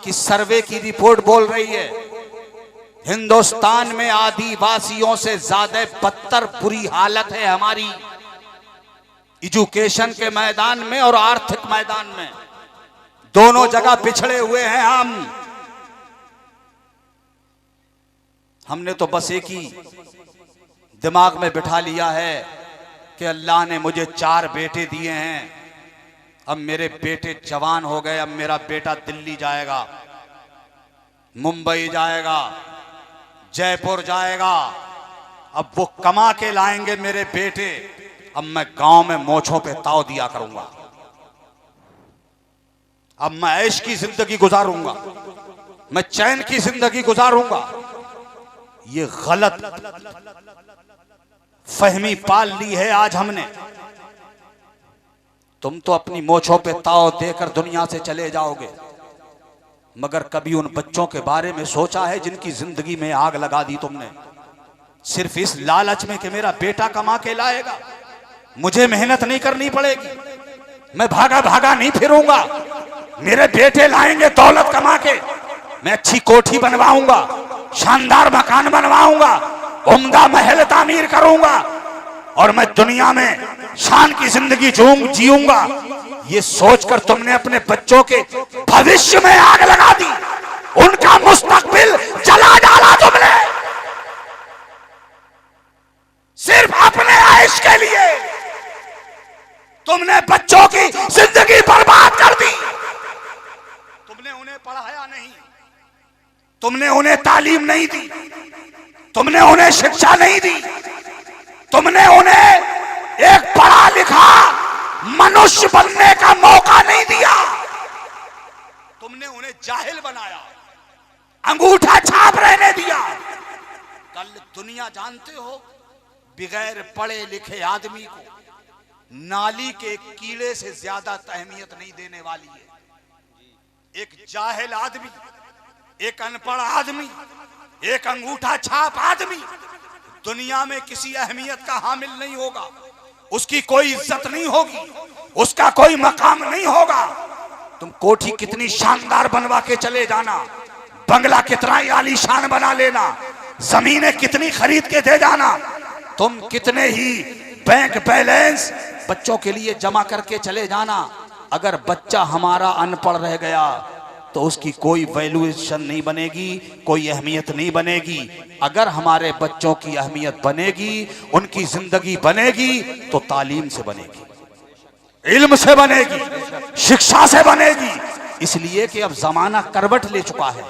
की सर्वे की रिपोर्ट बोल रही है, हिंदुस्तान में आदिवासियों से ज्यादा बदतर बुरी हालत है हमारी एजुकेशन के मैदान में और आर्थिक मैदान में। दोनों जगह पिछड़े हुए हैं हम। हमने तो बस एक ही दिमाग में बिठा लिया है कि अल्लाह ने मुझे 4 बेटे दिए हैं, अब मेरे बेटे जवान हो गए, अब मेरा बेटा दिल्ली जाएगा, मुंबई जाएगा, जयपुर जाएगा, अब वो कमा के लाएंगे मेरे बेटे, अब मैं गांव में मोछों पे ताव दिया करूंगा, अब मैं ऐश की जिंदगी गुजारूंगा, मैं चैन की जिंदगी गुजारूंगा। ये गलत फहमी पाल ली है आज हमने। तुम तो अपनी मोछों पे ताव देकर दुनिया से चले जाओगे, मगर कभी उन बच्चों के बारे में सोचा है जिनकी जिंदगी में आग लगा दी तुमने, सिर्फ इस लालच में कि मेरा बेटा कमा के लाएगा, मुझे मेहनत नहीं करनी पड़ेगी, मैं भागा भागा नहीं फिरूंगा, मेरे बेटे लाएंगे दौलत कमा के, मैं अच्छी कोठी बनवाऊंगा, शानदार मकान बनवाऊंगा, उम्दा महल तामीर करूंगा और मैं दुनिया में शान की जिंदगी जीऊंगा। ये सोचकर तुमने अपने बच्चों के भविष्य में आग लगा दी, उनका मुस्तकबिल जला डाला तुमने, सिर्फ अपने ऐश के लिए तुमने बच्चों की जिंदगी बर्बाद कर दी। तुमने उन्हें पढ़ाया नहीं, तुमने उन्हें तालीम नहीं दी, तुमने उन्हें शिक्षा नहीं दी, तुमने उन्हें एक पढ़ा लिखा मनुष्य बनने का मौका नहीं दिया, तुमने उन्हें जाहिल बनाया, अंगूठा छाप रहने दिया। कल दुनिया जानते हो बगैर पढ़े लिखे आदमी को नाली के कीड़े से ज्यादा अहमियत नहीं देने वाली है। एक जाहिल आदमी, एक अनपढ़ आदमी, एक अंगूठा छाप आदमी दुनिया में किसी अहमियत का हामिल नहीं होगा, उसकी कोई इज्जत नहीं होगी, उसका कोई मकाम नहीं होगा। तुम कोठी कितनी शानदार बनवा के चले जाना, बंगला कितना ही आलीशान बना लेना, जमीनें कितनी खरीद के दे जाना, तुम कितने ही बैंक बैलेंस बच्चों के लिए जमा करके चले जाना, अगर बच्चा हमारा अनपढ़ रह गया तो उसकी कोई वैल्यूएशन नहीं बनेगी, कोई अहमियत नहीं बनेगी। अगर हमारे बच्चों की अहमियत बनेगी, उनकी जिंदगी बनेगी तो तालीम से बनेगी, इल्म से बनेगी, शिक्षा से बनेगी। इसलिए कि अब जमाना करवट ले चुका है,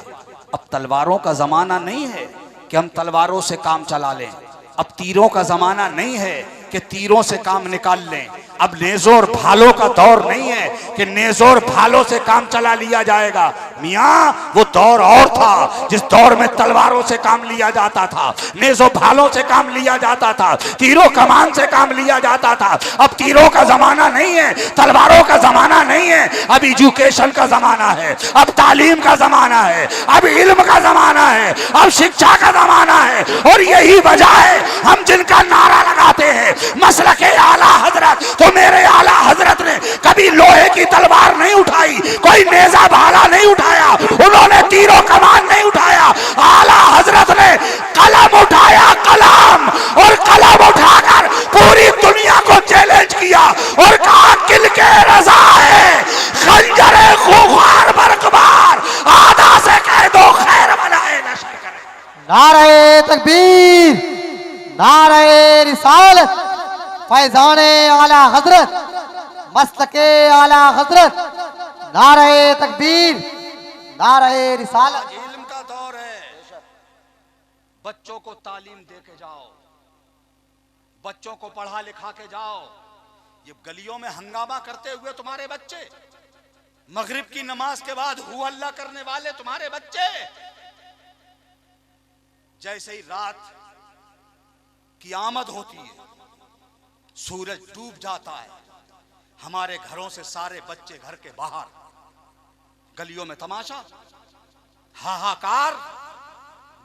अब तलवारों का जमाना नहीं है कि हम तलवारों से काम चला लें, अब तीरों का जमाना नहीं है कि तीरों से काम निकाल लें, अब नेज़ोर भालों का दौर नहीं है कि नेज़ोर भालों से काम चला लिया जाएगा। मियाँ वो दौर और था जिस दौर में तलवारों से काम लिया जाता था, नेज़ो भालों से काम लिया जाता था, तीरों कमान से काम लिया जाता था। अब तीरों का जमाना नहीं है, तलवारों का जमाना नहीं है, अब एजुकेशन का जमाना है, अब तालीम का जमाना है, अब इल्म का जमाना है, अब शिक्षा का जमाना है। और यही वजह है हम जिनका नारा लगाते हैं मसलके आला हजरत, तो मेरे आला हजरत ने कभी लोहे की तलवार नहीं उठाई, कोई नेजा भाला नहीं उठाया, उन्होंने तीरों कमान नहीं उठाया, आला हजरत ने कलम उठाया, कलम, और कलम उठाकर पूरी दुनिया को चैलेंज किया और कहा किल के रजा है, खंजरे खुखार बरकबार, आधा से कह दो खैर बनाए नशर करे। नारे तकबीर, नारे रिसालत, फैजाने आला हजरत, मसलके आला हजरत, नारे तकबीर, नारे रिसालत। इल्म का दौर है, बच्चों को तालीम दे के जाओ, बच्चों को पढ़ा लिखा के जाओ। ये गलियों में हंगामा करते हुए तुम्हारे बच्चे, मगरिब की नमाज के बाद हु अल्लाह करने वाले तुम्हारे बच्चे, जैसे ही रात की आमद होती है, सूरज डूब जाता है, हमारे घरों से सारे बच्चे घर के बाहर, गलियों में तमाशा, हाहाकार,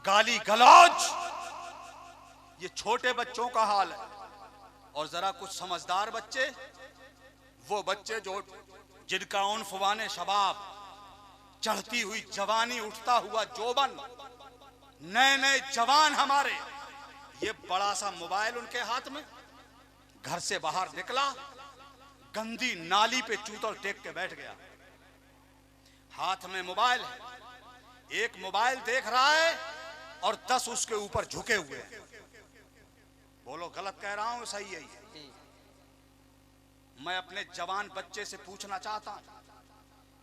गाली गलौज, ये छोटे बच्चों का हाल है। और जरा कुछ समझदार बच्चे, वो बच्चे जो जिनका उन्फवाने शबाब, चढ़ती हुई जवानी, उठता हुआ जोबन, नए नए जवान हमारे, ये बड़ा सा मोबाइल उनके हाथ में, घर से बाहर निकला, गंदी नाली पे चूतल टेक के बैठ गया, हाथ में मोबाइल है, एक मोबाइल देख रहा है और 10 उसके ऊपर झुके हुए हैं। बोलो गलत कह रहा हूं, सही है ये? मैं अपने जवान बच्चे से पूछना चाहता हूं,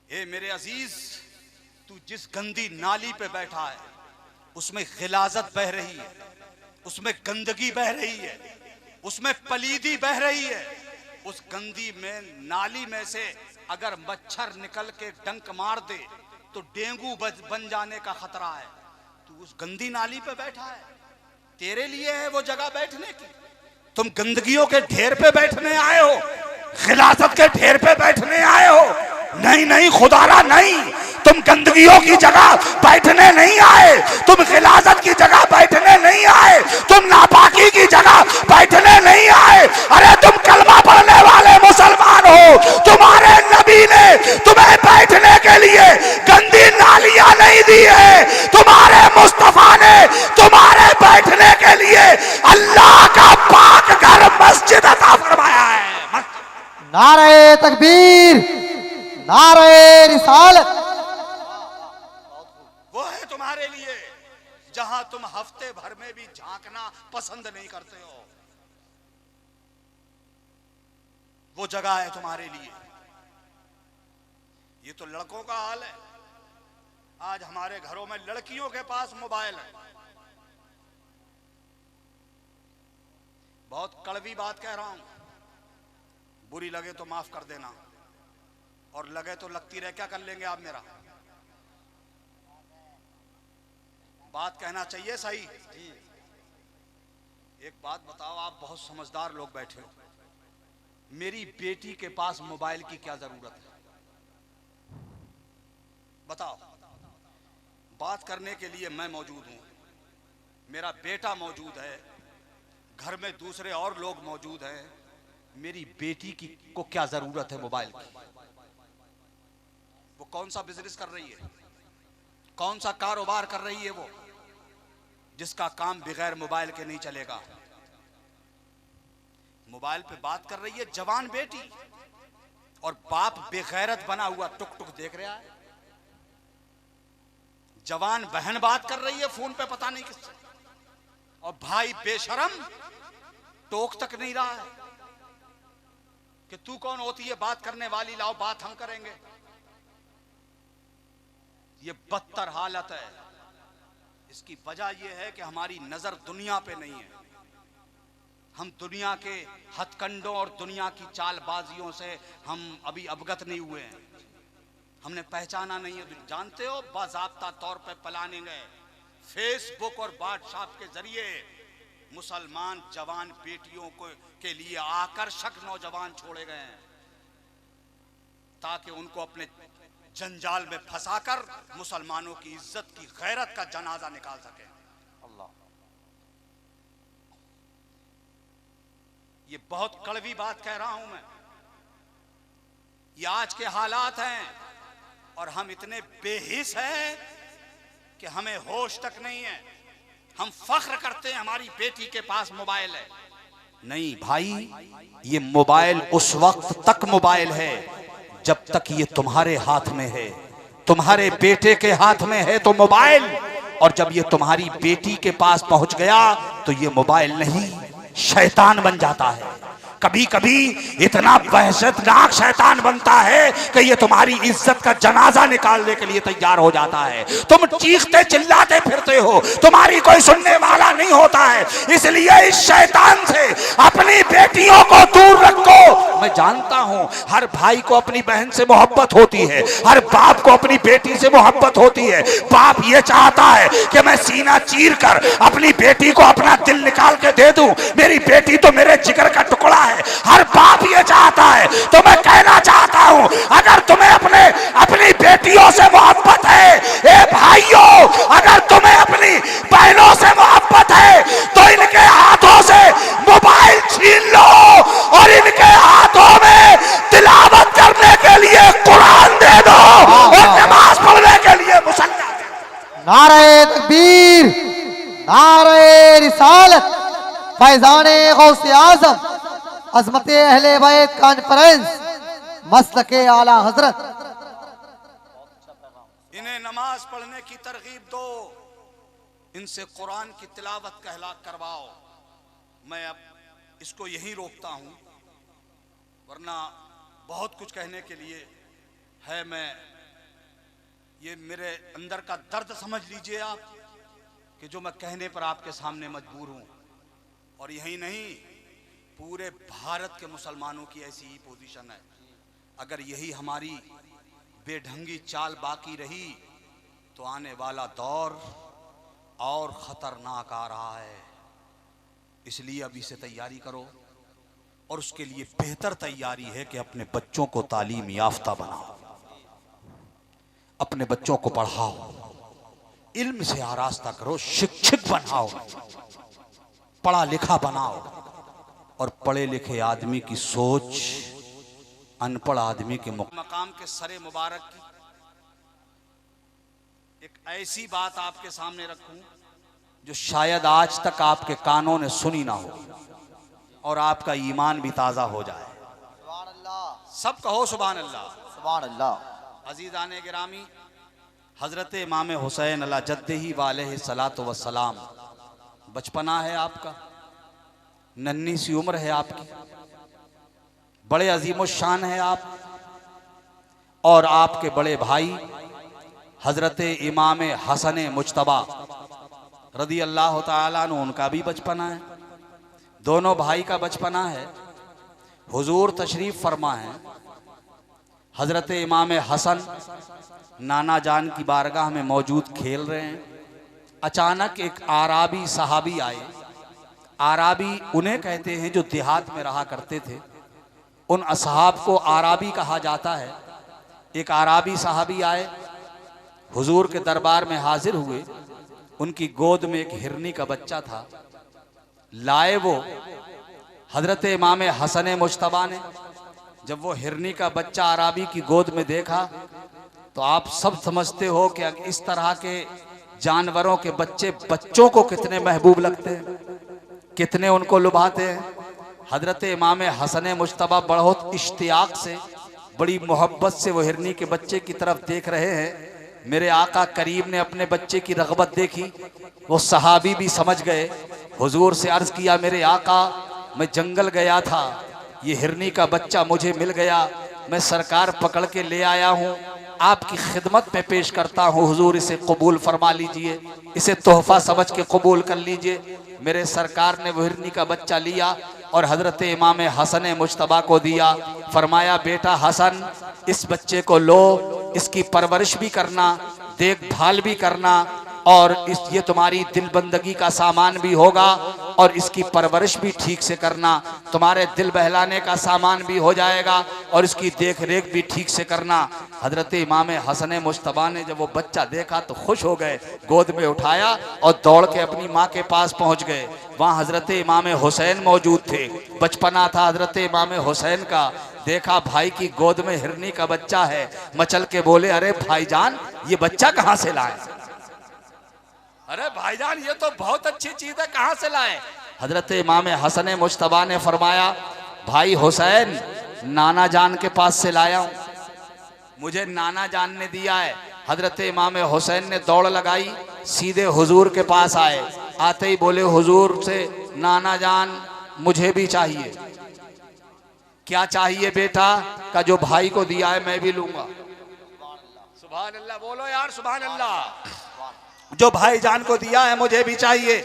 ए मेरे अजीज, तू जिस गंदी नाली पे बैठा है उसमें गिलाजत बह रही है, उसमें गंदगी बह रही है, उसमें पलीदी बह रही है। उस गंदी में नाली में से अगर मच्छर निकल के डंक मार दे तो डेंगू बन जाने का खतरा है। तू उस गंदी नाली पे बैठा है, तेरे लिए है वो जगह बैठने की। तुम गंदगियों के ढेर पे बैठने आए हो, गिलाजत के ढेर पे बैठने आए हो। नहीं नहीं खुदारा नहीं, तुम गंदगियों की जगह बैठने नहीं आए, तुम खिलाफत की जगह बैठने नहीं आए, तुम नापाकी की जगह बैठने नहीं आए। अरे तुम कलमा पढ़ने वाले मुसलमान हो, तुम्हारे नबी ने तुम्हें बैठने के लिए गंदी नालियां नहीं दी है, तुम्हारे मुस्तफा ने तुम्हारे बैठने के लिए अल्लाह का पाक घर मस्जिद अता फरमाया है। नारे तकबीर, नारे रिसालत। वो है तुम्हारे लिए जहां तुम हफ्ते भर में भी झांकना पसंद नहीं करते हो, वो जगह है तुम्हारे लिए। ये तो लड़कों का हाल है। आज हमारे घरों में लड़कियों के पास मोबाइल है। बहुत कड़वी बात कह रहा हूं, बुरी लगे तो माफ कर देना, और लगे तो लगती रहे, क्या कर लेंगे आप मेरा? बात कहना चाहिए सही। एक बात बताओ, आप बहुत समझदार लोग बैठे हो, मेरी बेटी के पास मोबाइल की क्या जरूरत है? बताओ। बात करने के लिए मैं मौजूद हूं, मेरा बेटा मौजूद है, घर में दूसरे और लोग मौजूद हैं, मेरी बेटी की को क्या जरूरत है मोबाइल की? वो कौन सा बिजनेस कर रही है, कौन सा कारोबार कर रही है वो, जिसका काम बगैर मोबाइल के नहीं चलेगा? मोबाइल पे बात कर रही है जवान बेटी, और बाप बेगैरत बना हुआ टुक टुक देख रहा है। जवान बहन बात कर रही है फोन पे पता नहीं किससे, और भाई बेशरम टोक तक नहीं रहा है कि तू कौन होती है बात करने वाली, लाओ बात हम करेंगे। ये बदतर हालत है। इसकी वजह यह है कि हमारी नजर दुनिया पे नहीं है। हम दुनिया के हथकंडों और दुनिया की चालबाजियों से हम अभी अवगत नहीं हुए हैं, हमने पहचाना नहीं है। जानते हो, बाज़ाब्ता तौर पे प्लानिंग है, फेसबुक और व्हाट्सएप के जरिए मुसलमान जवान बेटियों को के लिए आकर्षक नौजवान छोड़े गए हैं, ताकि उनको अपने जंजाल में फंसाकर मुसलमानों की इज्जत की गैरत का जनाजा निकाल सके। अल्लाह, ये बहुत कड़वी बात कह रहा हूं मैं। ये आज के हालात हैं, और हम इतने बेहिस हैं कि हमें होश तक नहीं है। हम फख्र करते हैं हमारी बेटी के पास मोबाइल है। नहीं भाई, ये मोबाइल उस वक्त तक मोबाइल है जब तक ये तुम्हारे हाथ में है। तुम्हारे बेटे के हाथ में है तो मोबाइल, और जब ये तुम्हारी बेटी के पास पहुंच गया तो ये मोबाइल नहीं, शैतान बन जाता है। कभी कभी इतना वहशतनाक शैतान बनता है कि ये तुम्हारी इज्जत का जनाजा निकालने के लिए तैयार हो जाता है। तुम चीखते चिल्लाते फिरते हो, तुम्हारी कोई सुनने वाला नहीं होता है। इसलिए इस शैतान से अपनी बेटियों को दूर रखो। मैं जानता हूं हर भाई को अपनी बहन से मोहब्बत होती है, हर बाप को अपनी बेटी से मोहब्बत होती है। बाप ये चाहता है कि मैं सीना चीर कर अपनी बेटी को अपना दिल निकाल के दे दूं। मेरी बेटी तो मेरे जिगर का टुकड़ा है, हर बाप ये चाहता है। तो मैं कहना चाहता हूं, अगर तुम्हें अपनी बेटियों से मोहब्बत है, ए भाइयों, अगर तुम्हें अपनी बहनों से मोहब्बत है तो इनके हाथों से मोबाइल छीन लो और इनके हाथों में तिलावत करने के लिए कुरान दे दो और नमाज पढ़ने के लिए मुसल्ला दे दो। नारे तकबीर, नारे रिसालत। फैजाने गौसे आजम अजमत अहले बैत कॉन्फ्रेंस मसलके आला हजरत। इन्हें नमाज पढ़ने की तरगीब दो, इनसे कुरान की तिलावत करवाओ। मैं अब इसको यहीं रोकता हूं, वरना बहुत कुछ कहने के लिए है। मैं ये मेरे अंदर का दर्द समझ लीजिए आप, कि जो मैं कहने पर आपके सामने मजबूर हूं। और यही नहीं, पूरे भारत के मुसलमानों की ऐसी ही पोजीशन है। अगर यही हमारी बेढंगी चाल बाकी रही तो आने वाला दौर और खतरनाक आ रहा है। इसलिए अभी से तैयारी करो, और उसके लिए बेहतर तैयारी है कि अपने बच्चों को तालीम याफ्ता बनाओ, अपने बच्चों को पढ़ाओ, इल्म से आरास्ता करो, शिक्षित बनाओ, पढ़ा लिखा बनाओ। और पढ़े लिखे आदमी की सोच अनपढ़ आदमी के मकाम के सरे मुबारक की एक ऐसी बात आपके सामने रखूं जो शायद आज तक आपके कानों ने सुनी ना हो और आपका ईमान भी ताजा हो जाए। सुभान अल्लाह, सब कहो सुभान अल्लाह। सुभान अल्लाह। अजीज़ान गिरामी, हजरत इमाम हुसैन अला जद्दही वालैहि सलातो व सलाम, बचपना है आपका, नन्ही सी उम्र है आपकी, बड़े अजीम शान है आप। और आपके बड़े भाई हजरत इमाम हसन मुज्तबा रदी अल्लाह ताला अन्हु, उनका भी बचपना है, दोनों भाई का बचपना है। हुजूर तशरीफ फरमा है, हजरत इमाम हसन नाना जान की बारगाह में मौजूद खेल रहे हैं। अचानक एक आराबी सहाबी आए। आराबी उन्हें कहते हैं जो देहात में रहा करते थे, उन असहाब को आराबी कहा जाता है। एक आराबी सहाबी आए, हुजूर के दरबार में हाजिर हुए। उनकी गोद में एक हिरनी का बच्चा था। लाए वो हजरत इमाम हसन मुज्तबा ने। जब वो हिरनी का बच्चा आराबी की गोद में देखा तो आप सब समझते हो कि इस तरह के जानवरों के बच्चे बच्चों को कितने महबूब लगते हैं, कितने उनको लुभाते हैं। हजरत इमाम हसन मुज्तबा बहुत इश्तियाक से, बड़ी मोहब्बत से वो हिरनी के बच्चे की तरफ देख रहे हैं। मेरे आका करीम ने अपने बच्चे की रग़बत देखी, वो सहाबी भी समझ गए। हुजूर से अर्ज किया, मेरे आका मैं जंगल गया था, ये हिरनी का बच्चा मुझे मिल गया, मैं सरकार पकड़ के ले आया हूँ, आपकी खिदमत में पेश करता हूँ, हुजूर इसे कबूल फरमा लीजिए, इसे तोहफा समझ के कबूल कर लीजिए। मेरे सरकार ने वो हिरनी का बच्चा लिया और हजरत इमाम हसन मुज्तबा को दिया। फरमाया, बेटा हसन, इस बच्चे को लो, इसकी परवरिश भी करना, देखभाल भी करना, और ये तुम्हारी दिल बंदगी का सामान भी होगा, और इसकी परवरिश भी ठीक से करना, तुम्हारे दिल बहलाने का सामान भी हो जाएगा, और इसकी देख रेख भी ठीक से करना। हजरत इमाम हसन मुज्तबा ने जब वो बच्चा देखा तो खुश हो गए, गोद में उठाया और दौड़ के अपनी माँ के पास पहुँच गए। वहाँ हजरत इमाम हुसैन मौजूद थे, बचपना था हजरत इमाम हुसैन का। देखा भाई की गोद में हिरनी का बच्चा है, मचल के बोले, अरे भाईजान ये बच्चा कहाँ से लाए? अरे भाईजान ये तो बहुत अच्छी चीज है, कहाँ से लाए? हजरत इमाम हसन मुज्तबा ने फरमाया, भाई हुसैन नाना जान के पास से लाया हूँ, मुझे नाना जान ने दिया है। हजरत इमाम हुसैन ने दौड़ लगाई, सीधे हुजूर के पास आए। आते ही बोले हुजूर से, नाना जान मुझे भी चाहिए। क्या चाहिए बेटा? का जो भाई को दिया है मैं भी लूंगा। सुभान अल्लाह, बोलो यार सुभान अल्लाह। जो भाईजान को दिया है मुझे भी चाहिए।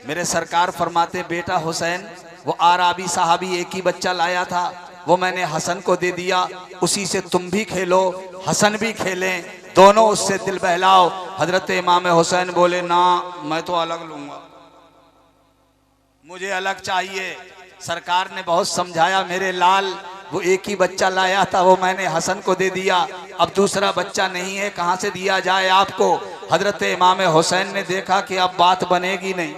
मेरे सरकार फरमाते, बेटा हुसैन, वो आराबी साहबी एक ही बच्चा लाया था, वो मैंने हसन को दे दिया, उसी से तुम भी खेलो, हसन भी खेलें, दोनों उससे दिल बहलाओ। हजरत इमाम हुसैन बोले, ना मैं तो अलग लूंगा, मुझे अलग चाहिए। सरकार ने बहुत समझाया, मेरे लाल वो एक ही बच्चा लाया था, वो मैंने हसन को दे दिया, अब दूसरा बच्चा नहीं है, कहाँ से दिया जाए आपको? हजरत इमाम हुसैन ने देखा कि अब बात बनेगी नहीं।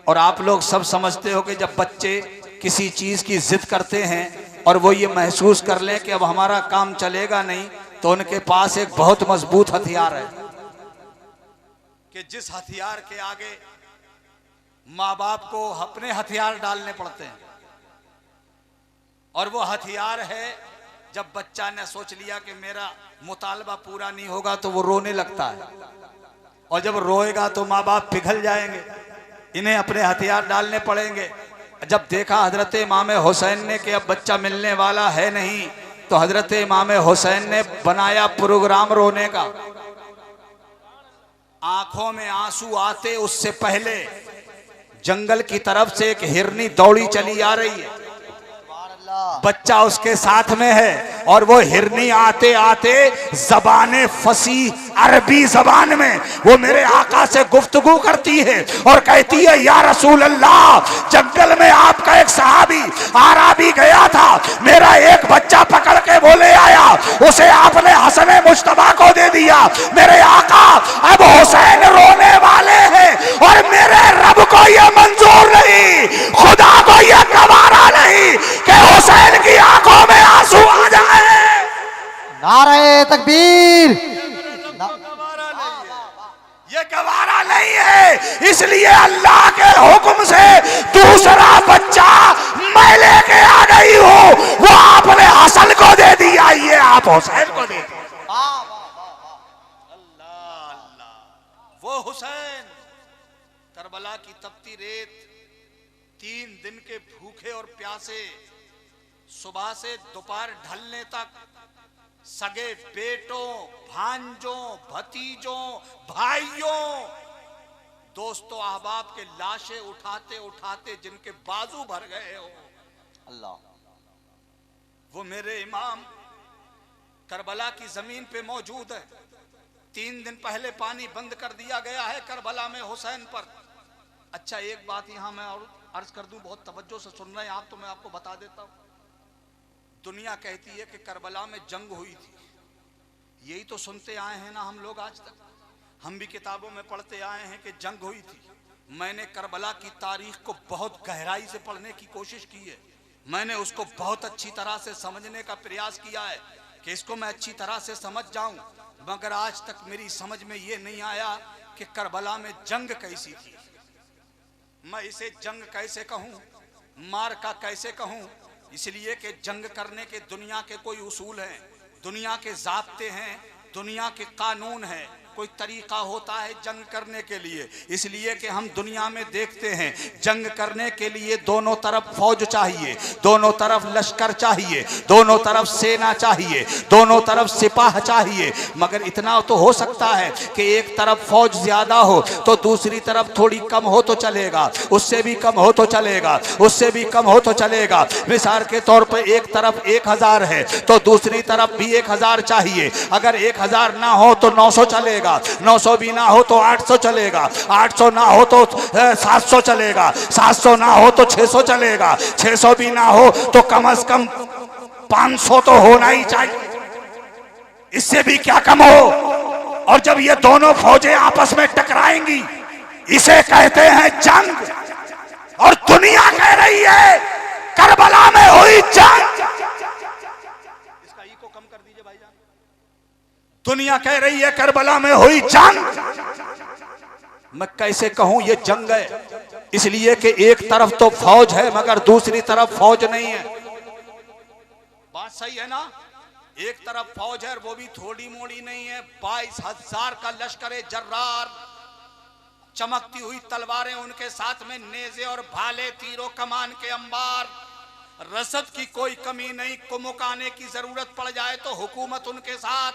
और आप लोग सब समझते हो कि जब बच्चे किसी चीज की जिद करते हैं और वो ये महसूस कर लें कि अब हमारा काम चलेगा नहीं, तो उनके पास एक बहुत मजबूत हथियार है कि जिस हथियार के आगे माँ बाप को अपने हथियार डालने पड़ते हैं। और वो हथियार है, जब बच्चा ने सोच लिया कि मेरा मुतालबा पूरा नहीं होगा तो वो रोने लगता है, और जब रोएगा तो माँ बाप पिघल जाएंगे, इन्हें अपने हथियार डालने पड़ेंगे। जब देखा हजरत इमाम हुसैन ने कि अब बच्चा मिलने वाला है नहीं, तो हजरत इमाम हुसैन ने बनाया प्रोग्राम रोने का। आंखों में आंसू आते उससे पहले जंगल की तरफ से एक हिरनी दौड़ी चली आ रही है, बच्चा उसके साथ में है, और वो हिरनी आते आते ज़बान फसी अरबी जबान में वो मेरे आका से गुफ्तगू करती है और कहती है, या रसूल अल्लाह, जंगल में आपका एक सहाबी आराबी गया था, मेरा एक बच्चा पकड़ के बोले आया, उसे आपने हसन मुज्तबा को दे दिया, मेरे आका अब हुसैन रोने वाले हैं और मेरे रब को यह मंजूर नहीं, खुदा को यह गवारा नहीं कि हुसैन की आंखों में आंसू आ जाए। नारे तकबीर। ये गवारा नहीं है, इसलिए अल्लाह के हुक्म से दूसरा बच्चा मैं लेके आ गई हूं, वो आपने हसन को दे दिया, ये आप हुसैन को दे दिया। अल्लाह अल्लाह, वो हुसैन करबला की तपती रेत, 3 दिन के भूखे और प्यासे, सुबह से दोपहर ढलने तक सगे बेटों, भांजों, भतीजों, भाइयों, दोस्तों, अहबाब के लाशें उठाते उठाते जिनके बाजू भर गए हो, अल्लाह, वो मेरे इमाम करबला की जमीन पे मौजूद है। 3 दिन पहले पानी बंद कर दिया गया है करबला में हुसैन पर। अच्छा, एक बात यहां मैं और अर्ज कर दूं, बहुत तवज्जो से सुन रहे हैं आप, तो मैं आपको बता देता हूं। दुनिया कहती है कि करबला में जंग हुई थी, यही तो सुनते आए हैं ना हम लोग आज तक, हम भी किताबों में पढ़ते आए हैं कि जंग हुई थी। मैंने करबला की तारीख को बहुत गहराई से पढ़ने की कोशिश की है, मैंने उसको बहुत अच्छी तरह से समझने का प्रयास किया है कि इसको मैं अच्छी तरह से समझ जाऊं, मगर आज तक मेरी समझ में ये नहीं आया कि करबला में जंग कैसी थी। मैं इसे जंग कैसे कहूं, मार्का कैसे कहूं, इसलिए कि जंग करने के दुनिया के कोई उसूल हैं, दुनिया के ज़ाब्ते हैं, दुनिया के कानून हैं, कोई तरीका होता है जंग करने के लिए। इसलिए कि हम दुनिया में देखते हैं जंग करने के लिए दोनों तरफ फौज चाहिए, दोनों तरफ लश्कर चाहिए, दोनों तरफ सेना चाहिए, दोनों तरफ सिपाह चाहिए, मगर इतना तो हो सकता है कि एक तरफ फौज ज्यादा हो तो दूसरी तरफ थोड़ी कम हो तो चलेगा, उससे भी कम हो तो चलेगा, उससे भी कम हो तो चलेगा। मिसाल के तौर पर एक तरफ 1000 है तो दूसरी तरफ भी 1000 चाहिए, अगर 1000 ना हो तो 900 चलेगा, 900 भी ना हो तो 800 चलेगा, 800 ना हो तो 700 चलेगा, 700 ना हो तो 600 चलेगा, 600 भी ना हो तो कम से कम 500 तो होना ही चाहिए, इससे भी क्या कम हो। और जब ये दोनों फौजें आपस में टकराएंगी, इसे कहते हैं जंग, और दुनिया कह रही है करबला में हुई जंग। इसका ई को कम कर दीजिए भाईजान। दुनिया कह रही है करबला में हुई जंग, मैं कैसे कहूं ये जंग है, इसलिए कि एक तरफ तो फौज है मगर दूसरी तरफ फौज नहीं है। बात सही है ना, एक तरफ फौज है वो भी थोड़ी मोड़ी नहीं है, 22,000 का लश्कर जर्रार, चमकती हुई तलवारें उनके साथ में, नेज़े और भाले, तीरों कमान के अंबार, रसद की कोई कमी नहीं, कुमुकाने की जरूरत पड़ जाए तो हुकूमत उनके साथ,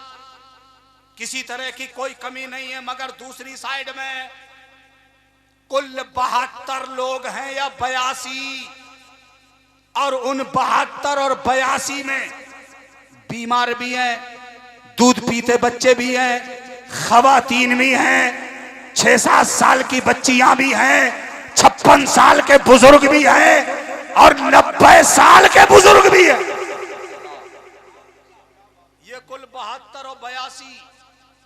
किसी तरह की कोई कमी नहीं है। मगर दूसरी साइड में कुल 72 लोग हैं या 82, और उन 72 और 82 में बीमार भी हैं, दूध पीते बच्चे भी हैं, खवातीन भी हैं, 6-7 साल की बच्चियां भी हैं, 56 साल के बुजुर्ग भी हैं, और 90 साल के बुजुर्ग भी हैं। ये कुल 72 और 82,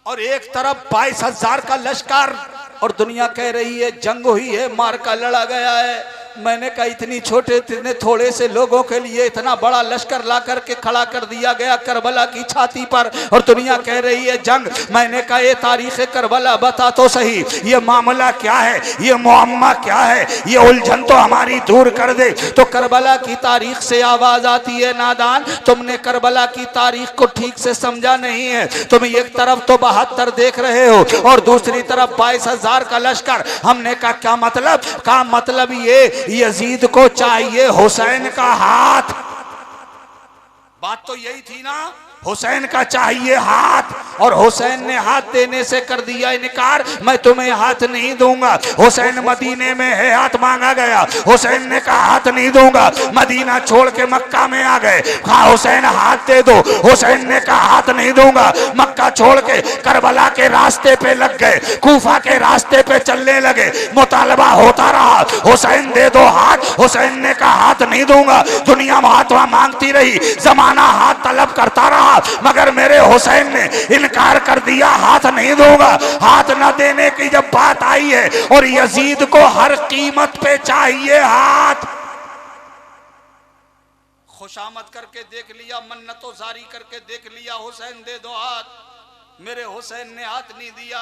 और एक तरफ 22,000 का लश्कर, और दुनिया कह रही है जंग हुई है, मार्का लड़ा गया है। मैंने कहा इतनी छोटे इतने थोड़े से लोगों के लिए इतना बड़ा लश्कर ला करके खड़ा कर दिया गया करबला की छाती पर, और दुनिया कह रही है जंग। मैंने कहा ये तारीख करबला बता तो सही, ये मामला क्या है, ये मुअम्मा क्या है, ये उलझन तो हमारी दूर कर दे। तो करबला की तारीख से आवाज आती है नादान, तुमने करबला की तारीख को ठीक से समझा नहीं है। तुम एक तरफ तो 72 देख रहे हो और दूसरी तरफ 22,000 का लश्कर। हमने कहा क्या मतलब? का मतलब ये यजीद को चाहिए हुसैन का हाथ। बात तो यही थी ना, हुसैन का चाहिए हाथ, और हुसैन ने हाथ देने से कर दिया इनकार, मैं तुम्हें हाथ नहीं दूंगा। हुसैन मदीने में है, हाथ मांगा गया, हुसैन ने कहा हाथ नहीं दूंगा। मदीना छोड़ के मक्का में आ गए, कहा हुसैन हाथ दे दो, हुसैन ने कहा हाथ नहीं दूंगा। मक्का छोड़ के करबला के रास्ते पे लग गए, कूफा के रास्ते पे चलने लगे, मुतालबा होता रहा हुसैन दे दो हाथ, हुसैन ने कहा हाथ नहीं दूंगा। दुनिया हाथ मांगती रही, जमाना हाथ तलब करता रहा, मगर मेरे हुसैन ने इनकार कर दिया, हाथ नहीं दूंगा। हाथ न देने की जब बात आई है और यजीद को हर कीमत पे चाहिए हाथ, खुशामद करके देख लिया, मन्नतो जारी करके देख लिया, हुसैन दे दो हाथ। मेरे हुसैन ने हाथ नहीं दिया।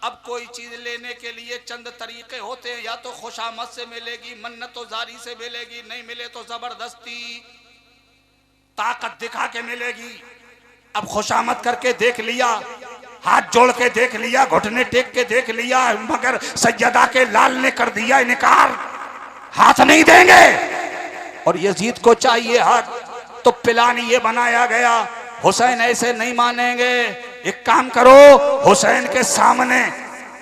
अब कोई चीज लेने के लिए चंद तरीके होते हैं, या तो खुशामद से मिलेगी, मन्नतो जारी से मिलेगी, नहीं मिले तो जबरदस्ती ताकत दिखा के मिलेगी। अब खुशामद करके देख लिया, हाथ जोड़ के देख लिया, घुटने टेक के देख लिया, मगर सैयदा के लाल ने कर दिया इनकार, हाथ नहीं देंगे। और यजीद को चाहिए हाथ, तो प्लान ये बनाया गया, हुसैन ऐसे नहीं मानेंगे, एक काम करो हुसैन के सामने।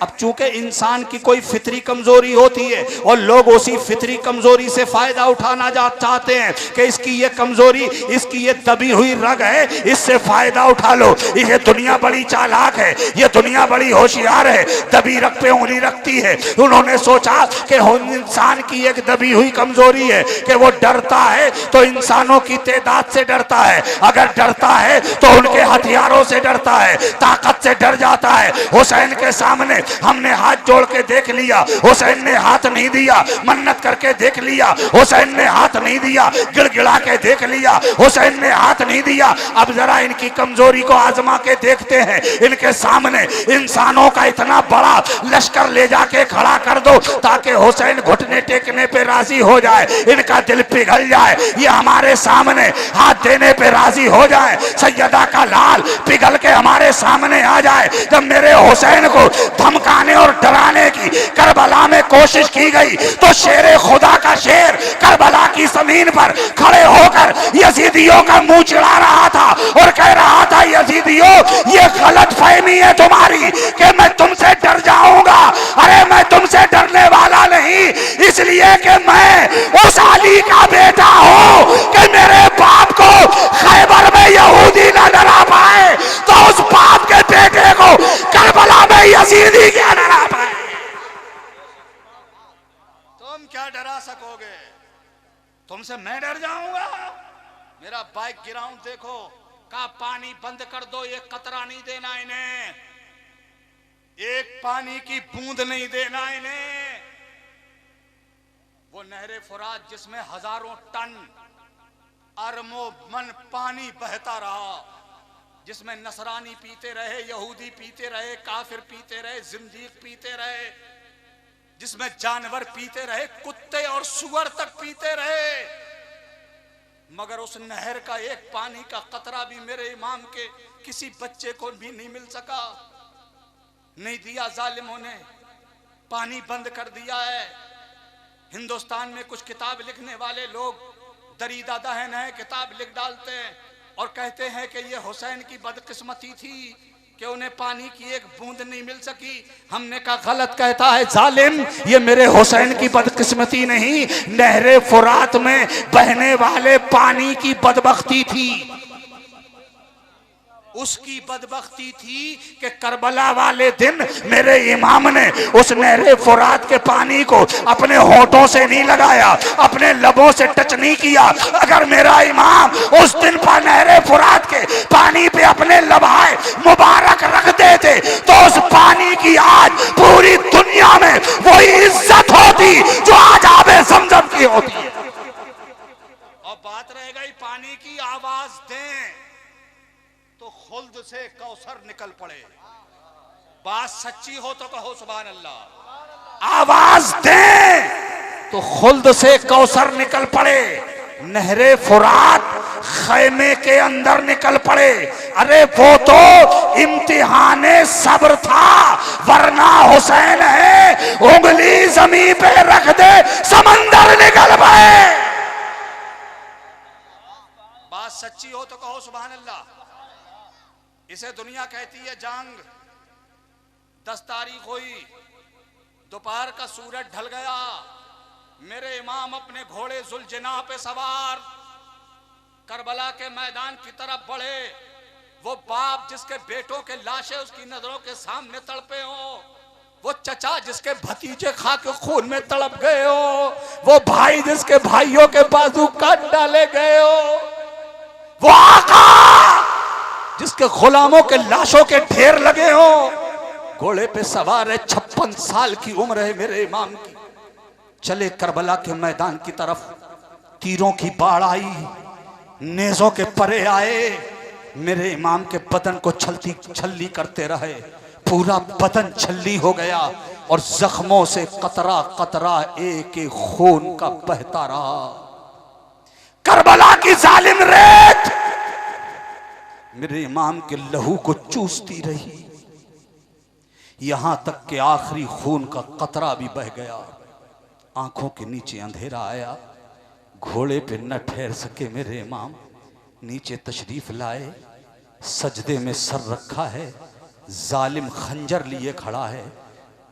अब चूंकि इंसान की कोई फितरी कमजोरी होती है और लोग उसी फितरी कमजोरी से फायदा उठाना चाहते हैं कि इसकी ये कमजोरी, इसकी ये दबी हुई रग है, इससे फायदा उठा लो। ये दुनिया बड़ी चालाक है, ये दुनिया बड़ी होशियार है, दबी रग पे उंगली रखती है। उन्होंने सोचा कि इंसान की एक दबी हुई कमजोरी है कि वो डरता है तो इंसानों की तादाद से डरता है, अगर डरता है तो उनके हथियारों से डरता है, ताकत से डर जाता है। हुसैन के सामने हमने हाथ जोड़ के देख लिया, हुसैन ने हाथ नहीं दिया, मन्नत करके देख लिया, हुसैन ने हाथ नहीं दिया, गिड़गिड़ा के देख लिया, हुसैन ने हाथ नहीं दिया। अब जरा इनकी कमजोरी को आजमा के देखते हैं। इनके सामने इंसानों का इतना बड़ा लश्कर ले जाके खड़ा कर दो ताकि हुसैन घुटने टेकने पे राजी हो जाए, इनका दिल पिघल जाए, ये हमारे सामने हाथ देने पे राजी हो जाए, सैयदा का लाल पिघल के हमारे सामने आ जाए। जब मेरे हुसैन को धमकाने और डराने की करबला में कोशिश की गई तो शेरे खुदा का शेर करबला की जमीन पर खड़े होकर यजीदियों का मुंह चिढ़ा रहा था और कह रहा था, यजीदियों ये गलत फहमी है तुम्हारी कि मैं तुमसे डर जाऊंगा। अरे मैं तुमसे डरने वाला नहीं, इसलिए कि मैं उस अली का बेटा हूं कि मेरे बाप को खैबर में यहूदी न डरा पाए तो उस बाप के बेटे को करबला में यजीदी क्या डरा पाए। तुम क्या डरा सकोगे, तुमसे मैं डर जाऊंगा। मेरा बाइक गिराऊं देखो, का पानी बंद कर दो, एक कतरा नहीं देना इन्हें, एक पानी की बूंद नहीं देना इन्हें। वो नहरे फुरात जिसमें हजारों टन अरबों मन पानी बहता रहा, जिसमें नसरानी पीते रहे, यहूदी पीते रहे, काफिर पीते रहे, जिंदीक पीते रहे, जिसमें जानवर पीते रहे, कुत्ते और सुअर तक पीते रहे, मगर उस नहर का एक पानी का कतरा भी मेरे इमाम के किसी बच्चे को भी नहीं मिल सका। नहीं दिया जालिमों ने, पानी बंद कर दिया है। हिंदुस्तान में कुछ किताब लिखने वाले लोग दरीदा दहन है, किताब लिख डालते हैं और कहते हैं कि ये हुसैन की बदकिस्मती थी कि उन्हें पानी की एक बूंद नहीं मिल सकी। हमने कहा गलत कहता है जालिम, ये मेरे हुसैन की बदकिस्मती नहीं, नहरे फुरात में बहने वाले पानी की बदबख्ती थी। उसकी बदबख्ती थी कि करबला वाले दिन मेरे इमाम ने उस नहरे फुरात के पानी को अपने होठों से नहीं लगाया, अपने लबों से टच नहीं किया। अगर मेरा इमाम उस दिन पर नहरे फुरात के पानी पे अपने लबाए मुबारक रख देते तो उस पानी की आज पूरी दुनिया में वही इज्जत होती जो आज आबे ज़मज़म की होती है। और बात रह गई पानी की, आवाज दें तो खुल्द से कौसर निकल पड़े। बात सच्ची हो तो कहो सुभान अल्लाह। आवाज दें तो खुल्द से कौसर निकल पड़े। नहरे फुरात खैमे के अंदर निकल पड़े। अरे वो तो इम्तिहाने सब्र था, वरना हुसैन है उंगली जमीन पे रख दे समंदर निकल पाए। बात सच्ची हो तो कहो सुभान अल्लाह। इसे दुनिया कहती है जंग। 10 तारीख हुई, दोपहर का सूरज ढल गया, मेरे इमाम अपने घोड़े जुलजना पे सवार करबला के मैदान की तरफ बढ़े। वो बाप जिसके बेटों के लाशें उसकी नजरों के सामने तड़पे हो, वो चचा जिसके भतीजे खा के खून में तड़प गए हो, वो भाई जिसके भाइयों के बाजू काट डाले गए हो, वो आका आपके गुलामों के लाशों के ढेर लगे हो, घोड़े पे सवार है, 56 साल की उम्र है मेरे इमाम की, चले करबला के मैदान की तरफ। तीरों की बाढ़ आई, नेज़ों के परे आए, मेरे इमाम के बदन को छलती छल्ली करते रहे, पूरा बदन छल्ली हो गया और जख्मों से कतरा कतरा एक एक खून का बहता रहा। करबला की जालिम रेत मेरे इमाम के लहू को चूसती रही, यहां तक कि आखिरी खून का कतरा भी बह गया। आंखों के नीचे अंधेरा आया, घोड़े पे न ठहर सके मेरे इमाम, नीचे तशरीफ लाए, सजदे में सर रखा है, जालिम खंजर लिए खड़ा है,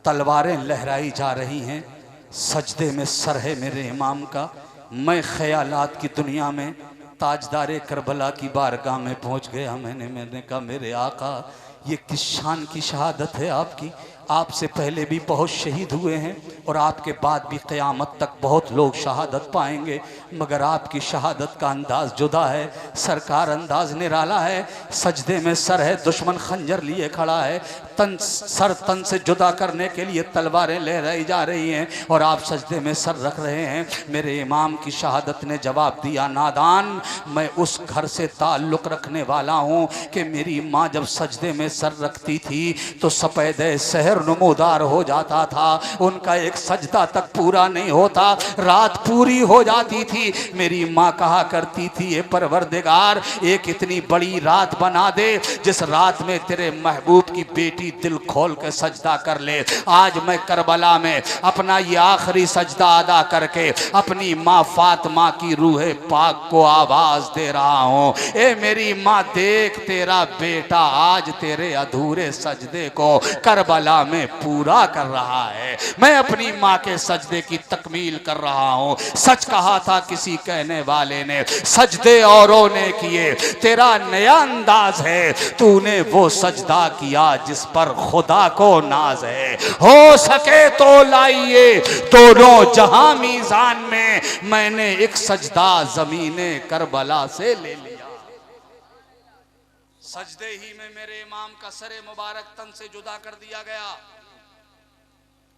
तलवारें लहराई जा रही हैं, सजदे में सर है मेरे इमाम का। मैं ख्यालात की दुनिया में ताजदारे करबला की बारगाह में पहुंच गया। मैंने कहा मेरे आका, ये किस शान की शहादत है आपकी, आपसे पहले भी बहुत शहीद हुए हैं और आपके बाद भी क़यामत तक बहुत लोग शहादत पाएंगे, मगर आपकी शहादत का अंदाज़ जुदा है, सरकार अंदाज निराला है। सजदे में सर है, दुश्मन खंजर लिए खड़ा है, सर तन से जुदा करने के लिए तलवारें लहराई जा रही हैं और आप सजदे में सर रख रहे हैं। मेरे इमाम की शहादत ने जवाब दिया, नादान, मैं उस घर से ताल्लुक़ रखने वाला हूँ कि मेरी माँ जब सजदे में सर रखती थी तो सफ़ेद शहर नमूदार हो जाता था, उनका एक सजदा तक पूरा नहीं होता, रात पूरी हो जाती थी। मेरी माँ कहा करती थी, ये परवरदिगार, एक इतनी बड़ी रात बना दे जिस रात में तेरे महबूब की बेटी दिल खोल के सजदा कर ले। आज मैं करबला में अपना ये आखिरी सजदा अदा करके अपनी माँ फातिमा की रूहे पाक को आवाज दे रहा हूँ, ए मेरी माँ, देख तेरा बेटा आज तेरे अधूरे सजदे को करबला में पूरा कर रहा है। मैं अपनी माँ के सजदे की तकमील कर रहा हूँ। सच कहा था किसी कहने वाले ने, सजदे औरों ने किए, तेरा नया अंदाज है, तूने वो सजदा किया जिस पर खुदा को नाज है। हो सके तो लाइए दोनों जहां मीजान में, मैंने एक सजदा जमीने करबला से ले लिया। सजदे ही में मेरे इमाम का सरे मुबारक तन से जुदा कर दिया गया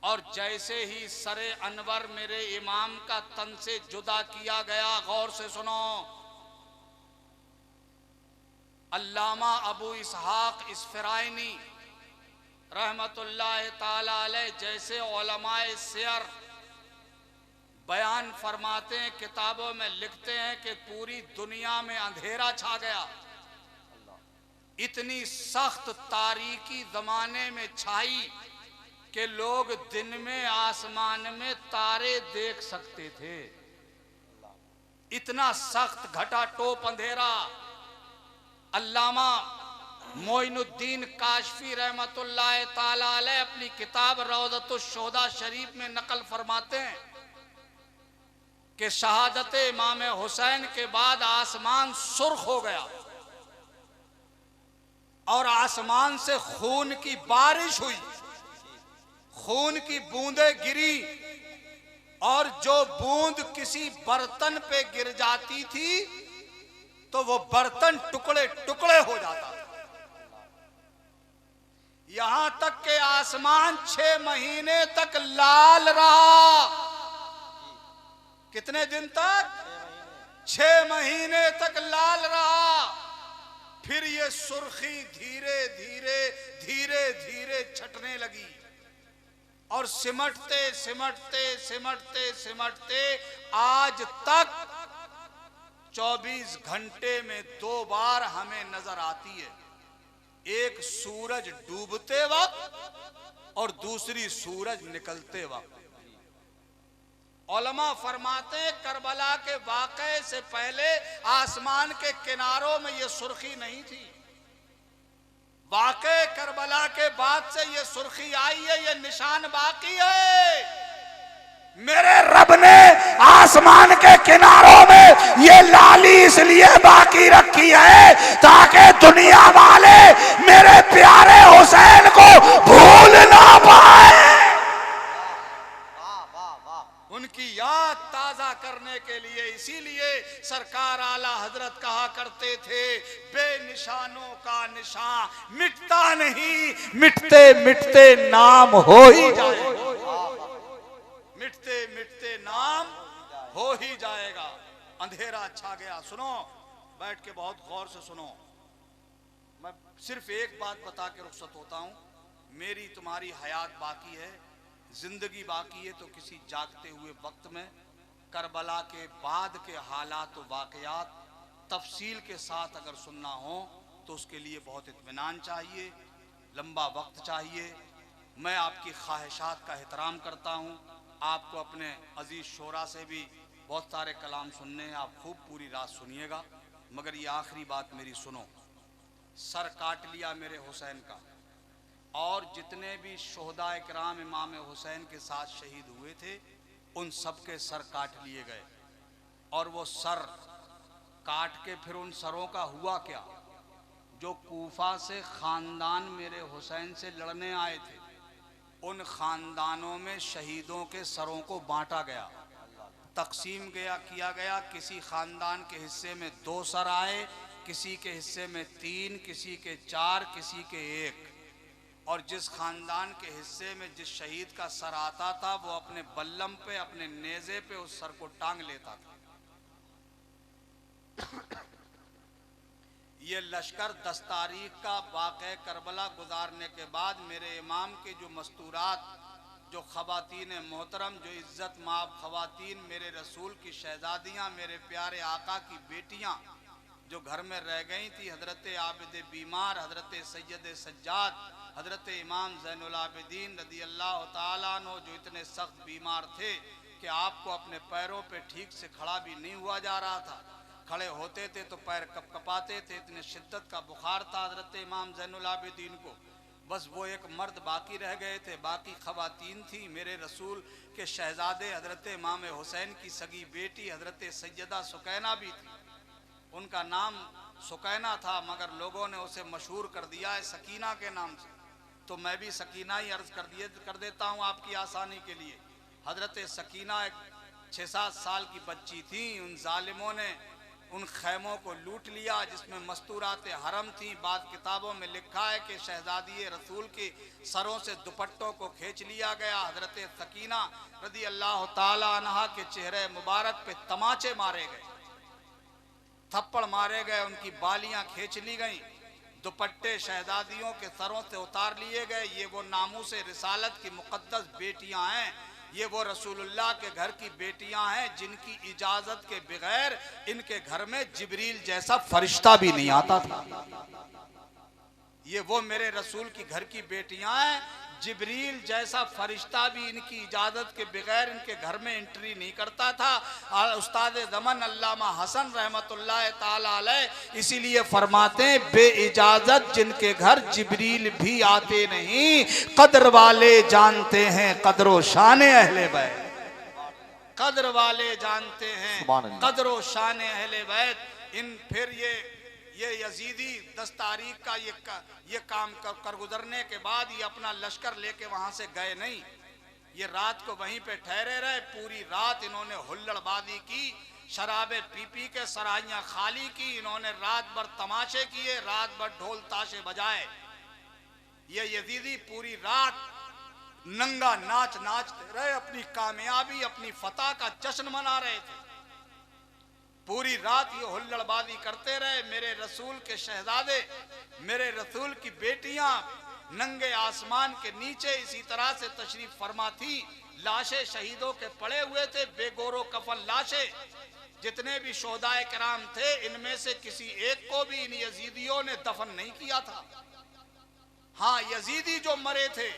और जैसे ही सरे अनवर मेरे इमाम का तन से जुदा किया गया, गौर से सुनो, अल्लामा अबू इसहाक इस्फराइनी रहमतुल्लाह ताला अलैह जैसे उलमाए सियर बयान फरमाते हैं, किताबों में लिखते हैं कि पूरी दुनिया में अंधेरा छा गया। इतनी सख्त तारीकी जमाने में छाई कि लोग दिन में आसमान में तारे देख सकते थे। इतना सख्त घटा टोप अंधेरा। अल्लामा मोइनुद्दीन काशफी रहमतुल्लाह ताला अलैह अपनी किताब रौज़तुश्शोहदा शरीफ में नकल फरमाते हैं कि शहादत इमाम हुसैन के बाद आसमान सुर्ख हो गया और आसमान से खून की बारिश हुई, खून की बूंदें गिरी और जो बूंद किसी बर्तन पे गिर जाती थी तो वो बर्तन टुकड़े टुकड़े हो जाता था। यहां तक के आसमान 6 महीने तक लाल रहा। कितने दिन तक? 6 महीने तक लाल रहा। फिर ये सुर्खी धीरे धीरे धीरे धीरे छटने लगी और सिमटते सिमटते सिमटते सिमटते आज तक 24 घंटे में 2 बार हमें नजर आती है, एक सूरज डूबते वक्त और दूसरी सूरज निकलते वक्त। उलमा फरमाते हैं करबला के वाक़े से पहले आसमान के किनारों में ये सुर्खी नहीं थी, वाक़े करबला के बाद से ये सुर्खी आई है, ये निशान बाकी है। मेरे रब ने आसमान के किनारों में ये लाली इसलिए बाकी रखी है ताकि दुनिया वाले मेरे प्यारे हुसैन को भूल ना पाए। उनकी याद ताजा करने के लिए, इसीलिए सरकार आला हजरत कहा करते थे, निशानों का निशान मिटता नहीं, मिटते मिटते नाम हो ही जाएगा, मिटते मिटते नाम हो ही जाएगा। अंधेरा छा गया। सुनो, बैठ के बहुत गौर से सुनो। मैं सिर्फ एक बात बता के रुखसत होता हूं। मेरी तुम्हारी हयात बाकी है, जिंदगी बाकी है, तो किसी जागते हुए वक्त में करबला के बाद के हालात व वाकयात तफसील के साथ अगर सुनना हो तो उसके लिए बहुत इत्मीनान चाहिए, लंबा वक्त चाहिए। मैं आपकी ख्वाहिशात का एहतराम करता हूँ। आपको अपने अजीज़ शोरा से भी बहुत सारे कलाम सुनने हैं, आप खूब पूरी रात सुनिएगा। मगर ये आखिरी बात मेरी सुनो। सर काट लिया मेरे हुसैन का, और जितने भी शोहदा इकराम इमाम हुसैन के साथ शहीद हुए थे उन सब के सर काट लिए गए। और वो सर काट के फिर उन सरों का हुआ क्या? जो कूफा से ख़ानदान मेरे हुसैन से लड़ने आए थे, उन ख़ानदानों में शहीदों के सरों को बांटा गया, तकसीम किया गया। किसी ख़ानदान के हिस्से में 2 सर आए, किसी के हिस्से में 3, किसी के 4, किसी के 1। और जिस ख़ानदान के हिस्से में जिस शहीद का सर आता था वो अपने बल्लम पे, अपने नेज़े पे उस सर को टांग लेता था। ये लश्कर 10 तारीख का वाक़या करबला गुजारने के बाद मेरे इमाम के जो मस्तूरात, जो ख़वातीन मोहतरम, जो इज़्ज़त माब ख़वातीन, मेरे रसूल की शहज़ादियाँ, मेरे प्यारे आका की बेटियाँ जो घर में रह गई थी, हज़रत आबिद बीमार, हज़रत सैयद सज्जाद, हज़रत इमाम ज़ैनुल आबिदीन रज़ी अल्लाह ताला अन्हु, जो इतने सख्त बीमार थे कि आपको अपने पैरों पे ठीक से खड़ा भी नहीं हुआ जा रहा था। खड़े होते थे तो पैर कपकपाते थे, इतने शिद्दत का बुखार था हज़रत इमाम ज़ैनुल आबिदीन को। बस वो एक मर्द बाकी रह गए थे, बाकी ख़वातीन थी। मेरे रसूल के शहज़ादे हज़रत इमाम हुसैन की सगी बेटी हज़रत सैयदा सुकैना भी थी। उनका नाम सुकैना था, मगर लोगों ने उसे मशहूर कर दिया है सकीना के नाम से, तो मैं भी सकीना ही अर्ज़ कर देता हूँ आपकी आसानी के लिए। हज़रत सकीना एक 6-7 साल की बच्ची थी। उन जालिमों ने उन खैमों को लूट लिया जिसमें मस्तूरात हरम थी। बाद किताबों में लिखा है कि शहजादी रसूल के सरों से दुपट्टों को खींच लिया गया। हज़रत सकीना रज़ी अल्लाह ताला अन्हा के चेहरे मुबारक पे तमाचे मारे गए, थप्पड़ मारे गए, उनकी बालियां खींच ली गईं, दुपट्टे शहजादियों के सरों से उतार लिए गए। ये वो नामूस रिसालत की मुक़द्दस बेटियां हैं, ये वो रसूलुल्लाह के घर की बेटियां हैं जिनकी इजाज़त के बगैर इनके घर में जिब्रील जैसा फरिश्ता भी नहीं आता था। ये वो मेरे रसूल की घर की बेटियां हैं, जिब्रील जैसा फरिश्ता भी इनकी इजाज़त के बगैर इनके घर में एंट्री नहीं करता था। और उस्ताद ज़मन अल्लामा हसन रहमतुल्लाह ताला अलैह इसीलिए फरमाते हैं, बे इजाज़त जिनके घर जिब्रील भी आते नहीं, कदर वाले जानते हैं कदरो शान अहले बैत, कदर वाले जानते हैं कदरो शान अहले बैत। इन फिर ये यजीदी 10 तारीख का ये काम कर गुजरने के बाद ये अपना लश्कर लेके वहां से गए नहीं, ये रात को वहीं पे ठहरे रहे। पूरी रात इन्होंने हुल्लड़बाजी की, शराबे पी पी के सराइयां खाली की, इन्होंने रात भर तमाशे किए, रात भर ढोल ताशे बजाए। ये यजीदी पूरी रात नंगा नाच नाचते रहे, अपनी कामयाबी, अपनी फतह का जश्न मना रहे थे। पूरी रात ये हुल्लड़बाजी करते रहे। मेरे रसूल के शहजादे, मेरे रसूल की बेटियां नंगे आसमान के नीचे इसी तरह से तशरीफ फरमा थी। लाशें शहीदों के पड़े हुए थे, बेगोरो कफन लाशें। जितने भी शोहदाए किराम थे, इनमें से किसी एक को भी इन यजीदियों ने दफन नहीं किया था। हाँ, यजीदी जो मरे थे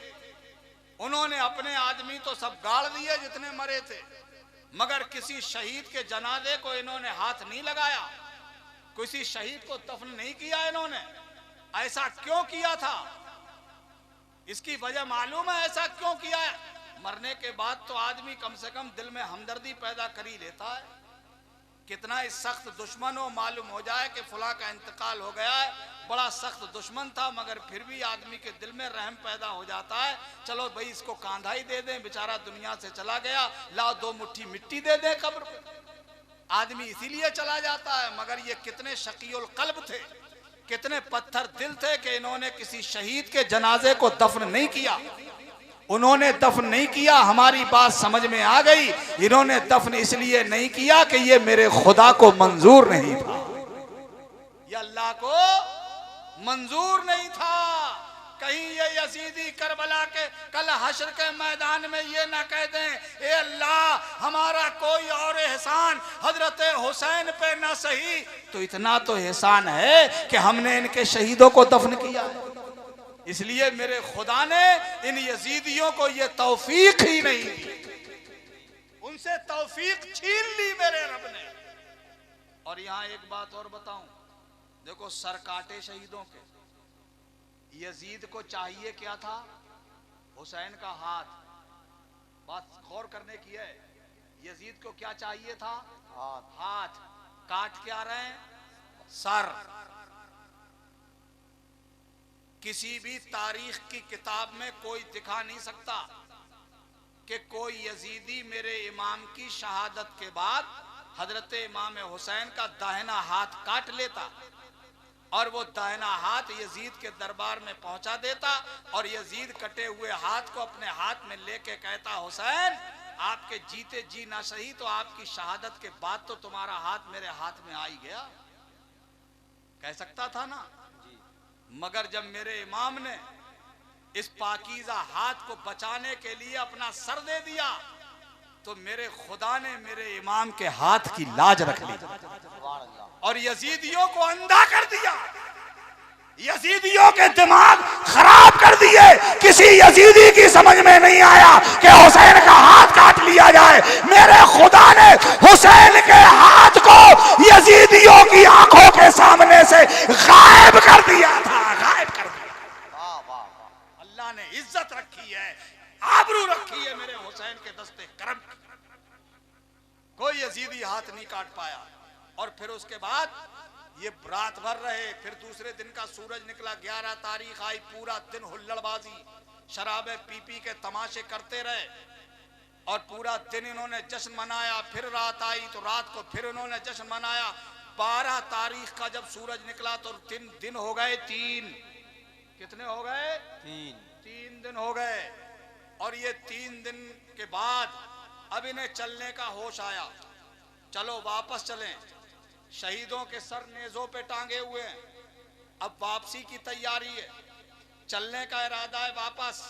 उन्होंने अपने आदमी तो सब गाड़ दिए जितने मरे थे, मगर किसी शहीद के जनाजे को इन्होंने हाथ नहीं लगाया, किसी शहीद को दफन नहीं किया इन्होंने। ऐसा क्यों किया था? इसकी वजह मालूम है ऐसा क्यों किया है? मरने के बाद तो आदमी कम से कम दिल में हमदर्दी पैदा कर ही लेता है। कितना ही सख्त दुश्मन हो, मालूम हो जाए कि फुला का इंतकाल हो गया है, बड़ा सख्त दुश्मन था, मगर फिर भी आदमी के दिल में रहम पैदा हो जाता है। चलो भाई इसको कांधा ही दे दें, बेचारा दुनिया से चला गया, लाओ 2 मुट्ठी मिट्टी दे दें कब्र पे। आदमी इसीलिए चला जाता है। मगर ये कितने शकीउल कल्ब थे, कितने पत्थर दिल थे कि इन्होंने किसी शहीद के जनाजे को दफन नहीं किया। उन्होंने दफन नहीं किया, हमारी बात समझ में आ गई। इन्होंने दफन इसलिए नहीं किया कि ये मेरे खुदा को मंजूर नहीं था, ये अल्लाह को मंजूर नहीं था। कहीं ये यजीदी करबला के कल हश्र के मैदान में ये ना कह दें, ए अल्लाह हमारा कोई और एहसान हजरत हुसैन पे ना सही, तो इतना तो एहसान है कि हमने इनके शहीदों को दफन किया है। इसलिए मेरे खुदा ने इन यजीदियों को ये तौफीक ही नहीं दी, उनसे तौफीक छीन ली मेरे रब ने। और यहां एक बात और बताऊं, देखो सर काटे शहीदों के, यजीद को चाहिए क्या था? हुसैन का हाथ। बात गौर करने की है, यजीद को क्या चाहिए था? हाथ। काट क्या रहे हैं? सर। किसी भी तारीख की किताब में कोई दिखा नहीं सकता कि कोई यजीदी मेरे इमाम की शहादत के बाद हजरत इमाम हुसैन का दाहिना हाथ काट लेता और वो दाहिना हाथ यजीद के दरबार में पहुंचा देता और यजीद कटे हुए हाथ को अपने हाथ में लेके कहता, हुसैन आपके जीते जी ना सही तो आपकी शहादत के बाद तो तुम्हारा हाथ मेरे हाथ में आ ही गया। कह सकता था ना। मगर जब मेरे इमाम ने इस पाकीज़ा हाथ को बचाने के लिए अपना सर दे दिया तो मेरे खुदा ने मेरे इमाम के हाथ की लाज रख ली और यजीदियों को अंधा कर दिया, यजीदियों के दिमाग खराब कर दिए। किसी यजीदी की समझ में नहीं आया कि हुसैन का हाथ काट लिया जाए। मेरे खुदा ने हुसैन के हाथ को यजीदियों की आंखों के सामने से गायब कर दिया था, गायब कर दिया। अल्लाह ने इज्जत रखी है, आबरू रखी है मेरे हुसैन के दस्ते करम। कोई यजीदी हाथ नहीं काट पाया। और फिर उसके बाद ये रात भर रहे, फिर दूसरे दिन का सूरज निकला, 11 तारीख आई, पूरा दिन हुल्लड़बाजी शराबे पी पी के तमाशे करते रहे और पूरा दिन इन्होंने जश्न मनाया। फिर रात आई तो रात को फिर इन्होंने जश्न मनाया। 12 तारीख का जब सूरज निकला तो 3 दिन हो गए। 3 कितने हो गए? 3 दिन हो गए। और ये 3 दिन के बाद अब इन्हें चलने का होश आया, चलो वापस चलें। शहीदों के सर नेज़ों पे टांगे हुए हैं, अब वापसी की तैयारी है, चलने का इरादा है वापस।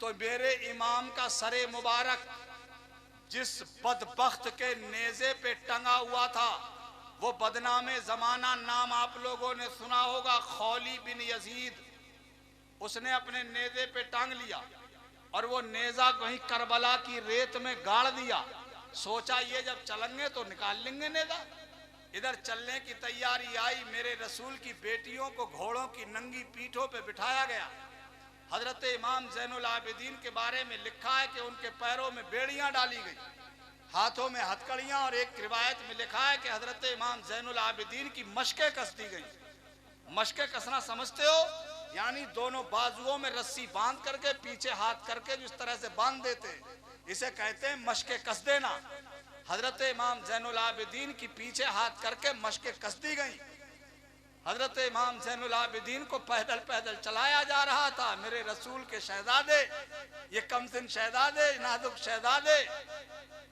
तो मेरे इमाम का सरे मुबारक जिस बदबख्त के नेज़े पे टंगा हुआ था, वो बदनामे जमाना नाम आप लोगों ने सुना होगा, खौली बिन यजीद, उसने अपने नेज़े पे टांग लिया और वो नेज़ा वहीं करबला की रेत में गाड़ दिया। सोचा ये जब चलेंगे तो निकाल लेंगे नेज़ा। इधर चलने की तैयारी आई, मेरे रसूल की बेटियों को घोड़ों की नंगी पीठों पे बिठाया गया। हजरत इमाम ज़ैनुल आबिदीन के बारे में लिखा है कि उनके पैरों में बेड़ियां डाली गई, हाथों में हथकड़ियां, और एक रिवायत में लिखा है कि हजरत इमाम ज़ैनुल आबिदीन की मशकें कस दी गई। मशकें कसना समझते हो? यानी दोनों बाजुओं में रस्सी बांध करके पीछे हाथ करके जिस तरह से बांध देते, इसे कहते हैं मशकें कस देना। हजरत इमाम ज़ैनुल आबिदीन की पीछे हाथ करके मशकें कस दी गई। हजरत इमाम ज़ैनुल आबिदीन को पैदल पैदल चलाया जा रहा था। मेरे रसूल के शहजादे, ये कमसिन शहजादे, नाजुक शहजादे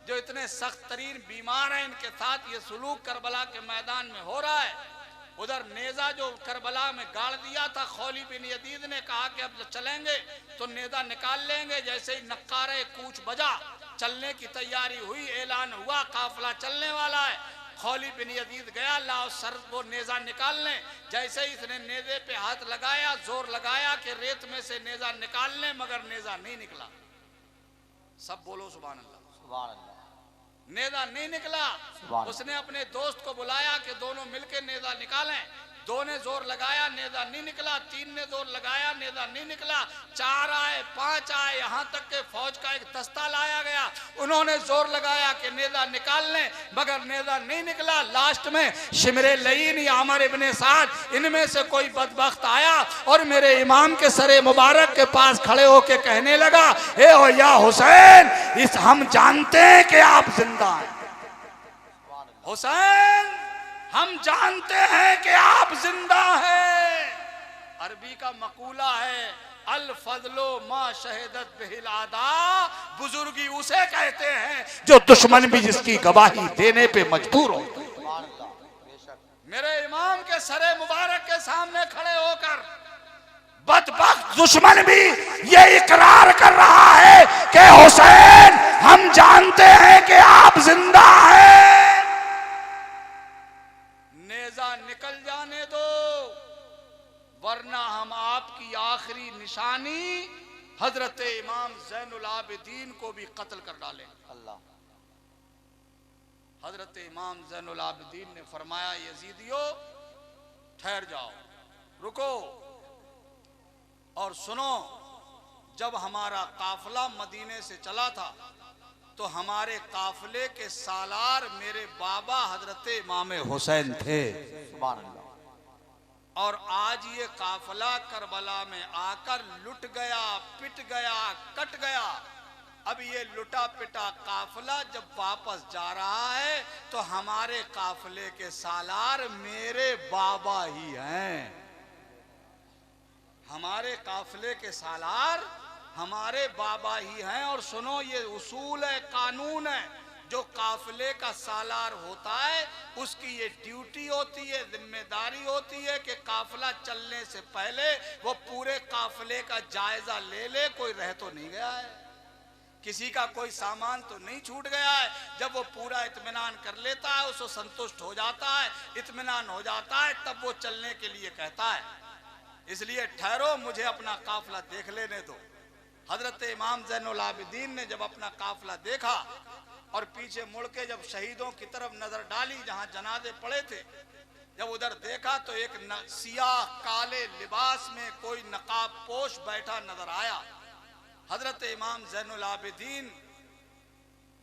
जो इतने सख्त तरीन बीमार हैं, इनके साथ ये सुलूक करबला के मैदान में हो रहा है। उधर नेज़ा जो करबला में गाड़ दिया था, खौली बिन यजीद ने कहा कि अब चलेंगे तो नेज़ा निकाल लेंगे। जैसे ही नक्कारे कूच बजा, चलने की तैयारी हुई, ऐलान हुआ काफिला चलने वाला है। खौली बिन यजीद गया, लाओ सर वो नेज़ा निकालने। जैसे ही इसने नेज़े पे हाथ लगाया, जोर लगाया कि रेत में से नेज़ा निकाल लें, मगर नेज़ा नहीं निकला। सब बोलो सुभान अल्लाह। सुभान अल्लाह। नेज़ा नहीं निकला। उसने अपने दोस्त को बुलाया कि दोनों मिलकर नेज़ा निकालें। 2 ने जोर लगाया, नेज़ा नहीं निकला। 3 ने जोर लगाया, नेज़ा नहीं निकला। 4 आए, 5 आए, यहाँ तक के फौज का एक दस्ता लाया गया। उन्होंने जोर लगाया कि नेज़ा निकाल लें, मगर नेज़ा नहीं निकला। लास्ट में शिमरे लईन या अमर इब्ने साद, इनमें से कोई बदबख्त आया और मेरे इमाम के सरे मुबारक के पास खड़े होके कहने लगा, ए हो या हुसैन, हम जानते हैं कि आप जिंदा हैं। हुसैन हम जानते हैं कि आप जिंदा हैं। अरबी का मकूला है, अल फजलो मा शहीदत बिहिल आदा, बुजुर्गी उसे कहते हैं जो दुश्मन भी जिसकी गवाही देने पे मजबूर हो। मेरे इमाम के सरे मुबारक के सामने खड़े होकर बदबख्त दुश्मन भी ये इकरार कर रहा है कि हुसैन हम जानते हैं कि आप जिंदा हैं। नेजा निकल जाने दो, वरना हम आपकी आखिरी निशानी हजरत इमाम ज़ैनुल आबिदीन को भी कत्ल कर डालें। अल्लाह। हजरत इमाम ज़ैनुल आबिदीन ने फरमाया, यजीदियो ठहर जाओ, रुको और सुनो। जब हमारा काफिला मदीने से चला था तो हमारे काफिले के सालार मेरे बाबा हजरत इमाम हुसैन थे। सुभान अल्लाह। और आज ये काफिला करबला में आकर लुट गया, पिट गया, कट गया। अब ये लुटा पिटा काफिला जब वापस जा रहा है तो हमारे काफिले के सालार मेरे बाबा ही हैं। हमारे काफिले के सालार हमारे बाबा ही हैं। और सुनो, ये उसूल है, कानून है, जो काफिले का सालार होता है उसकी ये ड्यूटी होती है, जिम्मेदारी होती है कि काफिला चलने से पहले वो पूरे काफिले का जायजा ले ले, कोई रह तो नहीं गया है, किसी का कोई सामान तो नहीं छूट गया है। जब वो पूरा इत्मीनान कर लेता है, उसको संतुष्ट हो जाता है, इत्मीनान हो जाता है, तब वो चलने के लिए कहता है। इसलिए ठहरो, मुझे अपना काफिला देख लेने दो। हजरत इमाम ज़ैनुल आबिदीन ने जब अपना काफिला देखा और पीछे मुड़ के जब शहीदों की तरफ नजर डाली जहां जनाजे पड़े थे, जब उधर देखा तो एक सियाह काले लिबास में कोई नकाब पोश बैठा नजर आया। हजरत इमाम ज़ैनुल आबिदीन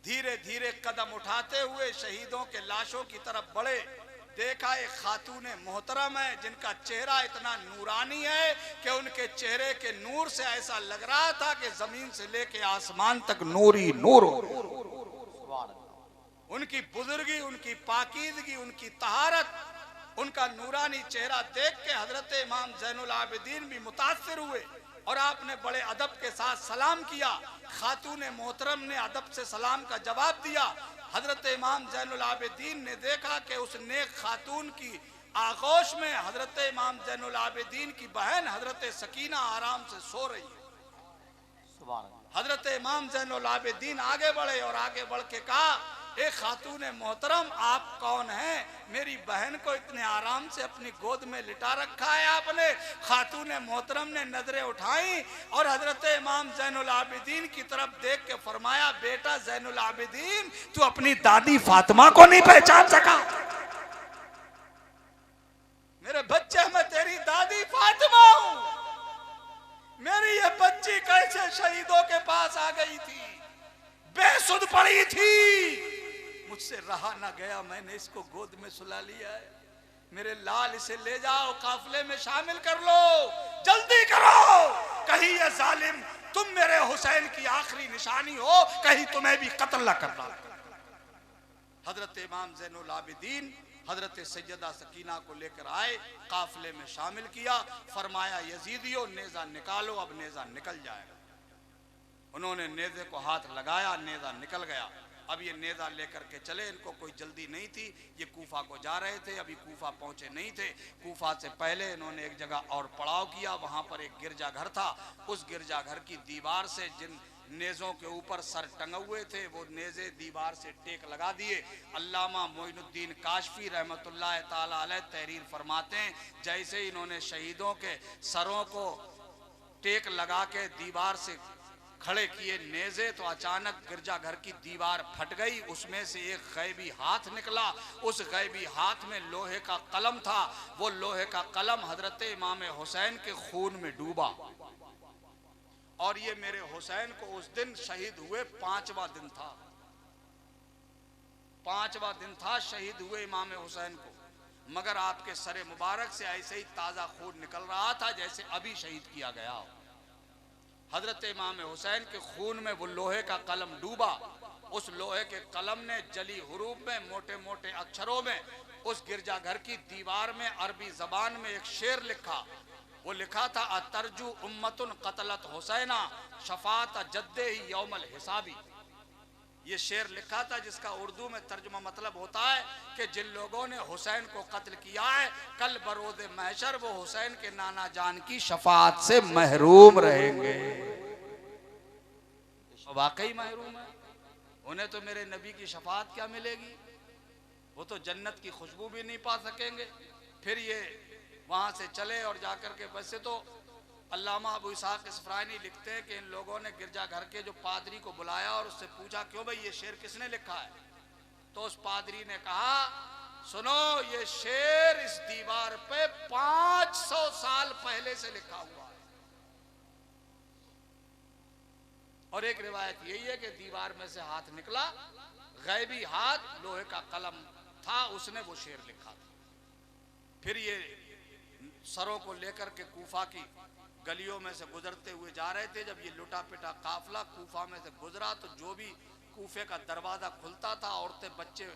धीरे धीरे कदम उठाते हुए शहीदों के लाशों की तरफ बढ़े। देखा एक खातून मोहतरम है जिनका चेहरा इतना नूरानी है कि उनके चेहरे के नूर से ऐसा लग रहा था कि जमीन से लेके आसमान तक नूर ही नूर हो। उनकी बुजुर्गी, उनकी पाकीदगी, उनकी तहारत, उनका नूरानी चेहरा देख के हजरत इमाम ज़ैनुल आबिदीन भी मुतासिर हुए और आपने बड़े अदब के साथ सलाम किया। खातून मोहतरम ने अदब से सलाम का जवाब दिया। हजरत इमाम ज़ैनुल आबिदीन ने देखा कि उस नेक खातून की आगोश में हजरत इमाम ज़ैनुल आबिदीन की बहन हजरत सकीना आराम से सो रही है। हजरत इमाम ज़ैनुल आबिदीन आगे बढ़े और आगे बढ़ के कहा, एक खातून मोहतरम, आप कौन हैं? मेरी बहन को इतने आराम से अपनी गोद में लिटा रखा है आपने। खातून मोहतरम ने नजरें उठाई और हजरत इमाम ज़ैनुल आबिदीन की तरफ देख के फरमाया, बेटा ज़ैनुल आबिदीन, तू अपनी दादी फातिमा को नहीं पहचान सका? मेरे बच्चे, मैं तेरी दादी फातिमा हूं। मेरी ये बच्ची कैसे शहीदों के पास आ गई थी, बेसुध पड़ी थी, मुझसे रहा ना गया, मैंने इसको गोद में सुला लिया है। मेरे लाल, इसे ले जाओ, काफिले में शामिल कर लो, जल्दी करो, कहीं ये जालिम तुम मेरे हुसैन की आखिरी निशानी हो, कहीं तुम्हें भी कत्ल न कर डाले। हजरत इमाम ज़ैनुल आबिदीन हजरत सैयदा सकीना को लेकर आए, काफिले में शामिल किया, फरमाया, यजीदियो नेजा निकालो, अब नेजा निकल जाएगा। उन्होंने नेजे को हाथ लगाया, नेजा निकल गया। अब ये नेजा लेकर के चले, इनको कोई जल्दी नहीं थी, ये कूफा को जा रहे थे, अभी कूफा पहुंचे नहीं थे। कूफा से पहले इन्होंने एक जगह और पड़ाव किया, वहां पर एक गिरजाघर था। उस गिरजाघर की दीवार से जिन नेज़ों के ऊपर सर टंगे हुए थे वो नेज़े दीवार से टेक लगा दिए। अल्लामा मोइनुद्दीन काशफी रहमतुल्लाह ताला अलैह तहरीर फरमाते हैं, जैसे इन्होंने शहीदों के सरों को टेक लगा के दीवार से खड़े किए नेज़े, तो अचानक गिरजाघर की दीवार फट गई। उसमें से एक गैबी हाथ निकला। उस गैबी हाथ में लोहे का कलम था। वो लोहे का कलम हजरत इमाम हुसैन के खून में डूबा। और ये मेरे हुसैन को उस दिन शहीद हुए 5वां दिन था। 5वां दिन था शहीद हुए इमाम हुसैन को, मगर आपके सरे मुबारक से ऐसे ही ताज़ा खून निकल रहा था जैसे अभी शहीद किया गया हो। हजरत इमाम हुसैन के खून में वो लोहे का कलम डूबा। उस लोहे के कलम ने जली हुरूफ में, मोटे मोटे अक्षरों में उस गिरजाघर की दीवार में अरबी जबान में एक शेर लिखा। वो लिखा था अतरजू उम्मतुन कतलत हुसैना शफात जद्दे ही यौमल हिसाबी। ये शेर लिखा था जिसका उर्दू में तर्जुमा मतलब होता है कि जिन लोगों ने हुसैन को कत्ल किया है कल बरोद महशर वो हुसैन के नाना जान की शफात से महरूम रहेंगे। वाकई महरूम है, उन्हें तो मेरे नबी की शफात क्या मिलेगी, वो तो जन्नत की खुशबू भी नहीं पा सकेंगे। फिर ये वहां से चले और जाकर के वैसे तो अल्लामा अबू इसहाक इसफरानी लिखते हैं कि इन लोगों ने गिरजाघर के जो पादरी को बुलाया और उससे पूछा क्यों भाई ये शेर किसने लिखा है। तो उस पादरी ने कहा सुनो ये शेर इस दीवार पे 500 साल पहले से लिखा हुआ है। और एक रिवायत यही है कि दीवार में से हाथ निकला, गैबी हाथ, लोहे का कलम था, उसने वो शेर लिखा था। फिर ये सरों को लेकर के कूफा की गलियों में से गुजरते हुए जा रहे थे। जब ये लुटा पिटा काफिला कूफा में से गुजरा तो जो भी कूफे का दरवाजा खुलता था, औरतें बच्चे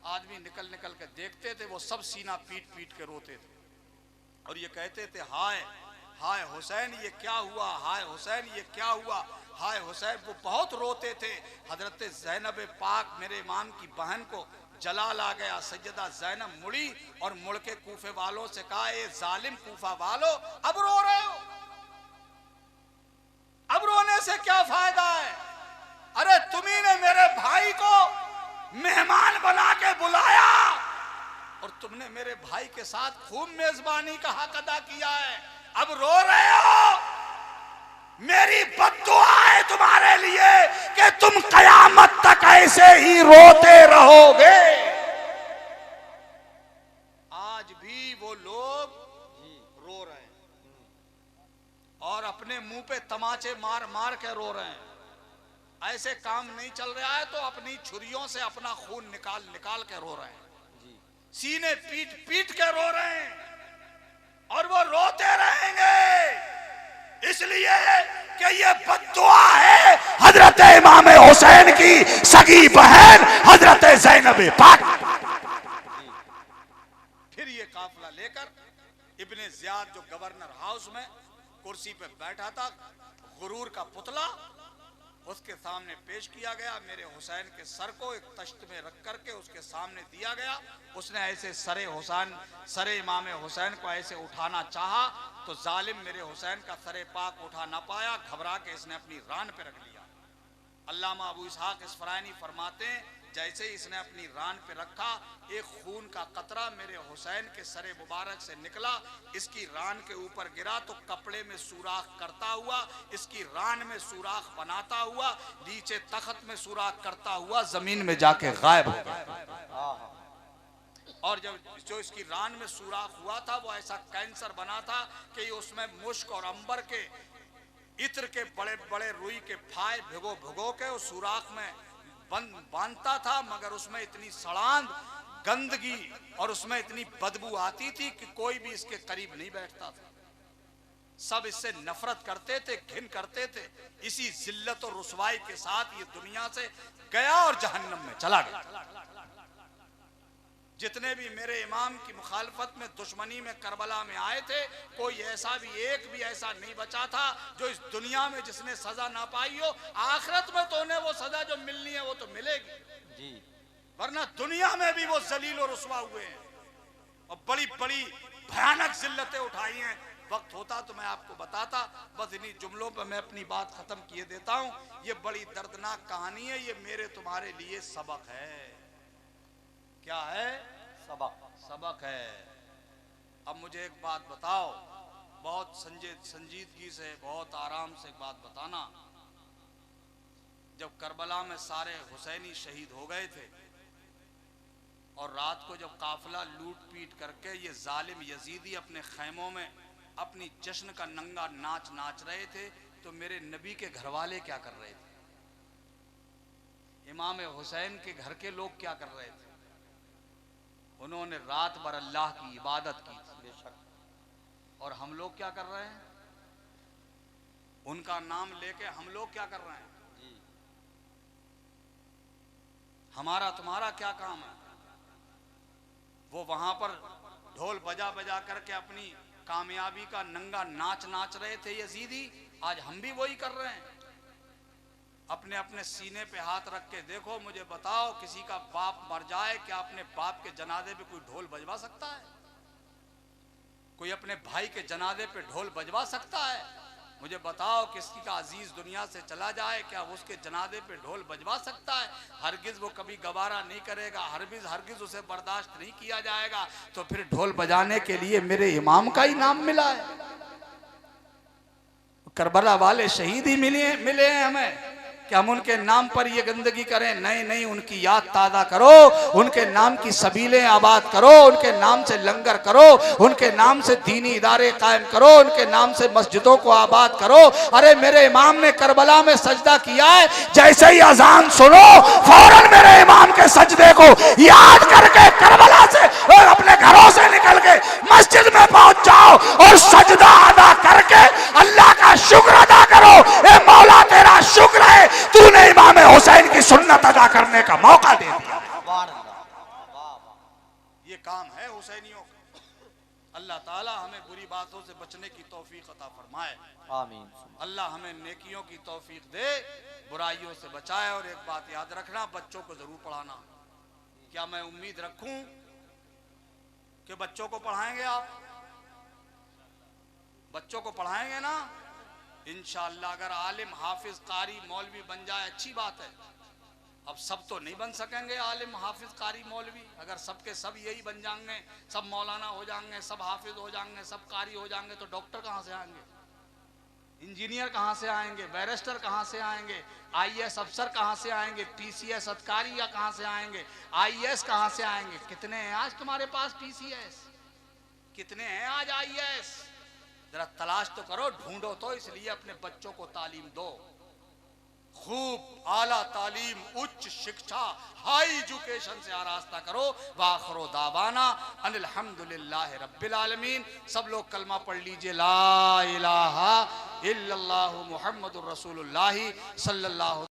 आदमी निकल निकल के देखते थे, वो सब सीना पीट पीट के रोते थे और ये कहते थे हाय हाय हुसैन ये क्या हुआ, हाय हुसैन ये क्या हुआ, हाय हुसैन। वो बहुत रोते थे। हजरत ज़ैनब पाक मेरे इमाम की बहन को जलाल आ गया। सैयदा ज़ैनब मुड़ी और मुड़ के कूफे वालों से कहा ए जालिम कूफा वालों अब रो रहे हो, अब रोने से क्या फायदा है। अरे तुम्ही ने मेरे भाई को मेहमान बना के बुलाया और तुमने मेरे भाई के साथ खूब मेजबानी का हक अदा किया है, अब रो रहे हो। मेरी बद्दुआ है तुम्हारे लिए कि तुम कयामत तक ऐसे ही रोते रहोगे। आज भी वो लोग रो रहे हैं और अपने मुंह पे तमाचे मार मार के रो रहे हैं। ऐसे काम नहीं चल रहा है तो अपनी छुरियों से अपना खून निकाल निकाल के रो रहे हैं, सीने पीट पीट के रो रहे हैं और वो रोते रहेंगे इसलिए कि ये बद्दुआ है हजरत इमाम हुसैन की सगी बहन हजरत ज़ैनब पाक। फिर ये काफिला लेकर इब्ने ज़ियाद जो गवर्नर हाउस में कुर्सी पे बैठा था, गुरूर का पुतला, उसके सामने पेश किया गया। मेरे हुसैन के सर को एक तश्त में रख करके उसके सामने दिया गया। उसने ऐसे सरे इमाम हुसैन को ऐसे उठाना चाहा तो जालिम मेरे हुसैन का सरे पाक उठा ना पाया, घबरा के इसने अपनी रान पे रख लिया। अल्लामा अबू इसहाक इसफरानी फरमाते हैं जैसे ही इसने अपनी रान पे रखा एक खून का कतरा मेरे हुसैन के सरे मुबारक से निकला, इसकी रान के ऊपर गिरा तो कपड़े में सुराख करता हुआ, इसकी रान में सुराख बनाता हुआ, नीचे तख्त में सुराख करता हुआ जमीन में जाके गायब हो गया। और जब जो इसकी रान में सुराख हुआ था वो ऐसा कैंसर बना था कि उसमें मुश्क और अंबर के इत्र के बड़े बड़े रुई के फाय भिगो भिगो के उस सुराख में बांधता था, मगर उसमें इतनी सड़ांध गंदगी और उसमें इतनी बदबू आती थी कि कोई भी इसके करीब नहीं बैठता था। सब इससे नफरत करते थे, घिन करते थे। इसी जिल्लत और रुसवाई के साथ ये दुनिया से गया और जहन्नम में चला गया। जितने भी मेरे इमाम की मुखालफत में दुश्मनी में करबला में आए थे, कोई ऐसा भी एक भी ऐसा नहीं बचा था जो इस दुनिया में जिसने सजा ना पाई हो। आखिरत में तो उन्हें वो सजा जो मिलनी है वो तो मिलेगी जी, वरना दुनिया में भी वो जलील और रुसवा हुए हैं और बड़ी बड़ी भयानक जिल्लतें उठाई हैं। वक्त होता तो मैं आपको बताता, बस इन्हीं जुमलों पर मैं अपनी बात खत्म किए देता हूँ। ये बड़ी दर्दनाक कहानी है, ये मेरे तुम्हारे लिए सबक है। क्या है? सबक है। अब मुझे एक बात बताओ, बहुत संजीदगी से, बहुत आराम से एक बात बताना। जब करबला में सारे हुसैनी शहीद हो गए थे और रात को जब काफिला लूट पीट करके ये जालिम यजीदी अपने खैमों में अपनी जश्न का नंगा नाच नाच रहे थे, तो मेरे नबी के घर वाले क्या कर रहे थे? इमाम हुसैन के घर के लोग क्या कर रहे थे? उन्होंने रात भर अल्लाह की इबादत की थी बेशक। और हम लोग क्या कर रहे हैं? उनका नाम लेके हम लोग क्या कर रहे हैं? हमारा तुम्हारा क्या काम है? वो वहां पर ढोल बजा बजा करके अपनी कामयाबी का नंगा नाच नाच रहे थे यजीदी। आज हम भी वही कर रहे हैं। अपने अपने सीने पे हाथ रख के देखो, मुझे बताओ, किसी का बाप मर जाए, क्या अपने बाप के जनाजे पे कोई ढोल बजवा सकता है? कोई अपने भाई के जनाजे पे ढोल बजवा सकता है? मुझे बताओ, किसी का अजीज दुनिया से चला जाए, क्या उसके जनाजे पे ढोल बजवा सकता है? हरगिज वो कभी गवारा नहीं करेगा, हरगिज उसे बर्दाश्त नहीं किया जाएगा। तो फिर ढोल बजाने के लिए मेरे इमाम का ही नाम मिला है। करबला वाले शहीद ही मिले हैं हमें कि हम उनके नाम पर ये गंदगी करें? नहीं नहीं, उनकी याद ताज़ा करो, उनके नाम की सबीलें आबाद करो, उनके नाम से लंगर करो, उनके नाम से दीनी इदारे कायम करो, उनके नाम से मस्जिदों को आबाद करो। अरे मेरे इमाम ने करबला में सजदा किया है, जैसे ही अजान सुनो फौरन मेरे इमाम के सजदे को याद करके करबला से और अपने घरों से निकल के मस्जिद में पहुंच जाओ और सजदा अदा करके अल्लाह का शुक्र अदा करो। ए मौला, तेरा शुक्र है तूने इमाम हुसैन की सुन्नत अदा करने का मौका दे दिया। ये काम है हुसैनियों का। अल्लाह ताला हमें बुरी बातों से बचने की तौफीक अता फरमाए। आमीन। अल्लाह हमें नेकियों की तौफीक दे, बुराइयों से बचाए। और एक बात याद रखना, बच्चों को जरूर पढ़ाना। क्या मैं उम्मीद रखूं कि बच्चों को पढ़ाएंगे? आप बच्चों को पढ़ाएंगे ना? इंशाअल्लाह। अगर आलिम, हाफिज, कारी, मौलवी बन जाए अच्छी बात है। अब सब तो नहीं बन सकेंगे आलिम, हाफिज, कारी, मौलवी। अगर सबके सब यही बन जाएंगे, सब मौलाना हो जाएंगे, सब हाफिज हो जाएंगे, सब कारी हो जाएंगे, तो डॉक्टर कहाँ से आएंगे? इंजीनियर कहाँ से आएंगे? बैरिस्टर कहाँ से आएंगे? आईएएस अफसर कहाँ से आएंगे? पीसीएस अधिकारी या कहाँ से आएंगे? आईएएस कहाँ से आएंगे? कितने हैं आज तुम्हारे पास पीसीएस? कितने हैं आज आईएएस? जरा तलाश तो करो, ढूंढो तो। इसलिए अपने बच्चों को तालीम दो, खूब आला तालीम, उच्च शिक्षा, हाई एजुकेशन से आरास्ता करो। वाखिरु दावाना अनिल हम्दुलिल्लाहि रब्बिल आलमीन। सब लोग कलमा पढ़ लीजिए, ला इलाहा इल्लल्लाहु मुहम्मदुर रसूलुल्लाह सल्लल्लाहु